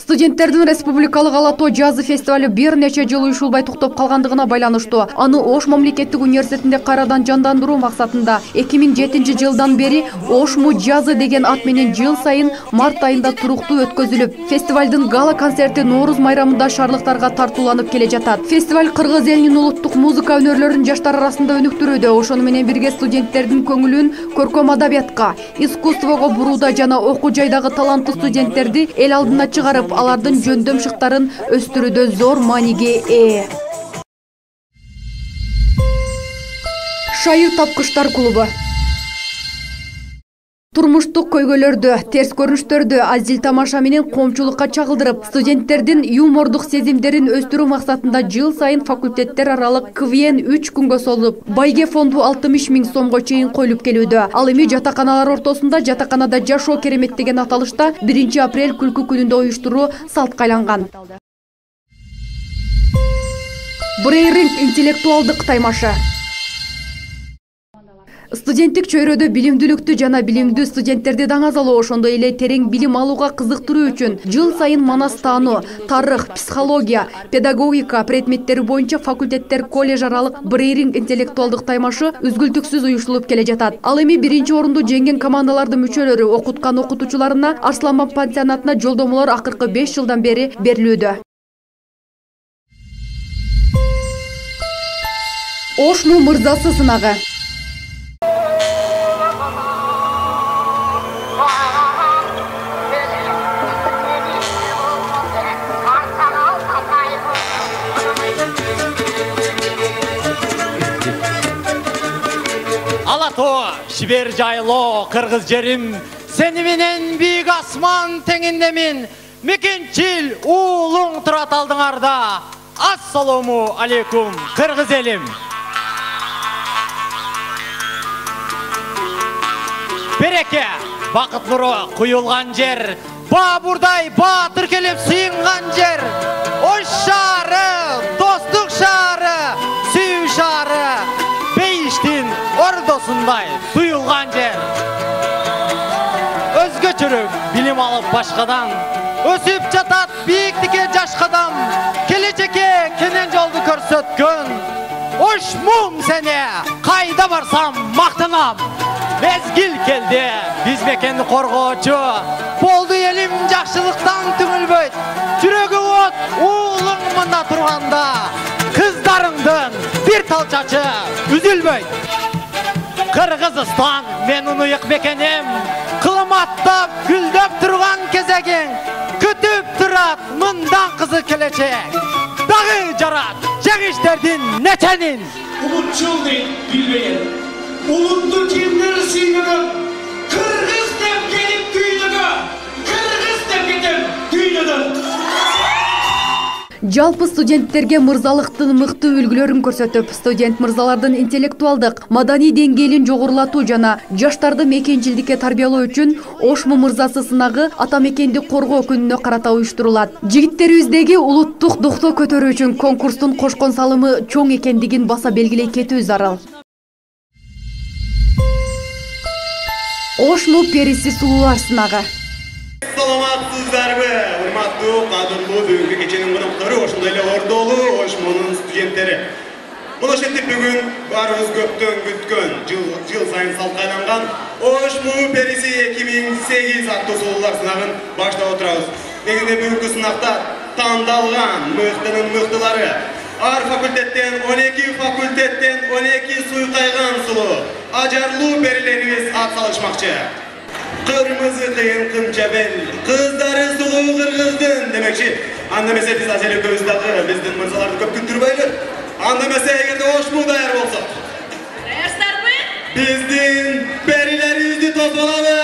Студенттердин республикалык Алато жазы фестивали бир нече жыл уюшулбай токтоп калгандыгына байланыштуу. Аны Ош мамлекеттик университетинде кайрадан жандандыруу максатында 2007 жылдан бери Ошму жазы деген ат менен жыл сайын март айында туруктуу өткөзүлүп, фестивалдын гала концерти Нооруз майрамында шаарлыктарга тартууланып келе жатат. Фестиваль кыргыз элинин улуттук музыка өнөрлөрүн жаштар арасында өнүктүрүүдө, ошону менен бирге студенттердин көңүлүн көркөм адабиятка, искусствого бурууда жана окуу жайдагы таланттуу студенттерди эл алдына чыгарып, алардын жөндөм шыктарын өстүрүүдө зор мааниге ээ. Шайыр тапкычтар клубу. Турмуштук көйгөйлөрдү, терс көрүнүштөрдү азил тамаша менен коомчулукка чагылдырып, студенттердин юмордук сезимдерин өстүрүү максатында жыл сайын факультеттер аралык КВН 3 күнгө созулуп, байге фонду 60 000 сомго чейин коюлуп келүүдө. Ал эми жатаканалар ортосунда жатаканада жашоо керемет деген аталышта 1 апрель күлкү күнүндө уюштуруу салтка айланган. Брейринг интеллектуалдык таймашы. Студенттик чөйрөдө билимдүүлүктү жана билимдүү студенттерди даңазалоо, ошондой эле терең билим алууга кызыктыруу үчүн жыл сайын манас таануу, тарых, психология, педагогика предметтери боюнча факультеттер коллеж аралык брейринг интеллектуалдык таймашы үзгүлтүксүз уюштурулуп келе жатат. Ал эми 1 орунду жеңген командалардын мүчөлөрү окуткан окутуучуларына Арсланбаб пансионатына жолдомолор акыркы 5 жылдан бери берилүүдө. Ошму мырзасы сынагы. Алато, жибер жайлоо, кыргыз жерим, сени менен бийик асман теңиндемин, мекенчил уулуң турат алдыңарда. Ассаламу алейкум, кыргыз элим. Береке, бакыт нуру куюлган жер, баабурдай баатыр келип сыйынган жер. Ош шаары, достук шаары, сүйүү шаары, бейиштин ордосундай туюлган жер. Өзгөчөрөөк билим алып башкадан, өсүп жатат бийиктикке жаш кадам, келечекке кенен жолду көрсөткөн. Ошмум сени кайда барсам мактанам. Мезгил келди, биз мекенди коргоочу, болду элим жакшылыктан түңүлбөйт. Жүрөгү от, уулуң мында турганда, кыздарыңдын бир тал чачы үзүлбөйт. Кыргызстан менин уюк мекеним, кылыматтап, гүлдөп турган кезегиң, күтүп турат мындан кызык келечек. Дагы жарат жеңиштердин неченин. Улутчул дейт билбеген, улутту кимдер сүймөгөн, кыргыз деп келип күйнөгөн, кыргыз деп кетип күйнөгөн. Жалпы студенттерге мырзалыктын мыкты үлгүлөрүн көрсөтүп, студент мырзалардын интеллектуалдык, маданий деңгээлин жогорулатуу жана жаштарды мекенчилдикке тарбиялоо үчүн Ошму мырзасы сынагы ата мекенди коргоо күнүнө карата уюштурулат. Жигиттерибиздеги улуттук духту көтөрүү үчүн конкурстун кошкон салымы чоң экендигин баса белгилей кетүү зарыл. Ошму периси сулуулар сынагы. Саламатсыздарбы, урматтуу, кадырлуу бүгүнкү кеченин коноктору, ошондой эле ордолуу Ошмунун студенттери. Мына ошентип бүгүн баарыбыз көптөн күткөн, жыл сайын салтка айланган Ошму периси 2008 аттуу сулуулар сынагын баштап отурабыз. Негизинде бүгүнкү сынакта тандалған мықтының мықтылары. Ар факультеттен 12 факультеттен 12 суйқайған сұлу, ажарлы берілеріміз ат салышмақчы. Қырмызы қиын қымчабел, қыздары сұлу қырғыздың демекші. Андамесе біз әселі көздағы біздің мұрсаларды көп күттірбайлы. Андамесе егерде ошму даяр болсақ. Даяр бі? Біздің берілерімізді тозбалабы.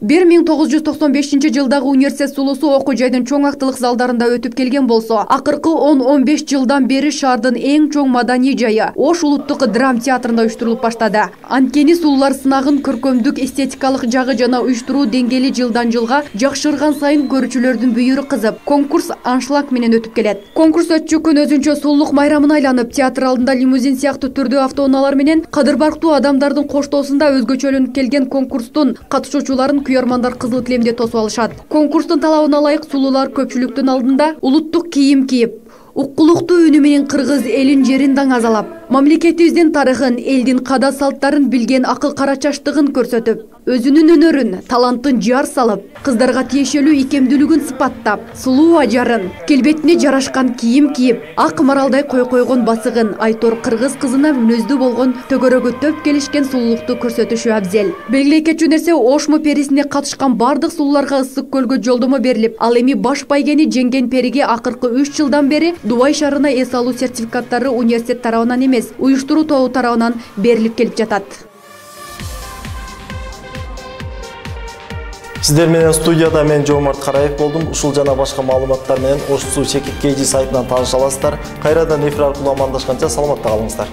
1995 жылдагы университет сулусу окуу жайдын чоң актылык залдарында өтүп келген болсо, акыркы 10-15 жылдан бери шаардын эң чоң маданий жайы Ош улуттук драм театрында уюштурулуп баштады. Анткени сулуулар сынагын көркөмдүк эстетикалык жагы жана уюштуруу деңгээли жылдан жылга жакшырган сайын көрүүчүлөрдүн бүйүрү кызып, конкурс аншлаг менен өтүп келет. Конкурс өтчү күн өзүнчө сулуулук майрамына айланып, театр алдында лимузин сыяктуу түрдүү автоунаалар менен кадыр барктуу адамдардын коштоосунда өзгөчөлөнүп келген конкурстун катышуучуларын күйөрмандар кызыл килемде тосуп алышат. Конкурстун талабына ылайык сулуулар көпчүлүктүн алдында улуттук кийим кийип, уккулуктуу үнү менен кыргыз элин жерин даңазалап, мамлекетибиздин тарыхын, элдин када салттарын билген акыл карачаштыгын көрсөтүп, өзүнүн өнөрүн, талантын жар салып, кыздарга тиешелүү икемдүүлүгүн сыпаттап, сулуу ажарын, келбетине жарашкан кийим кийип, ак маралдай койгон басыгын, айтор кыргыз кызына мүнөздүү болгон төгөрөгө төп келишкен сулуулукту көрсөтүшү абзел. Белгилей кетчү нерсе, Ошмо перисине катышкан бардык сулууларга ысык көлгө жолдомо берилип, ал эми баш байгени жеңген периге акыркы 3 жылдан бери Дубай шаарына эс алуу сертификаттары университет тарабынан эмес, уюштуруу тобу тарабынан берилип келип жатат. Сиздер менен студияда мен Жомарт Караев болдум. Ушул жана башка маалыматтар менен Ош Суу Чекит КЖ сайтынан тааныша аласыздар. Кайрадан эфир аркылуу амандашканча саламатта калыңыздар.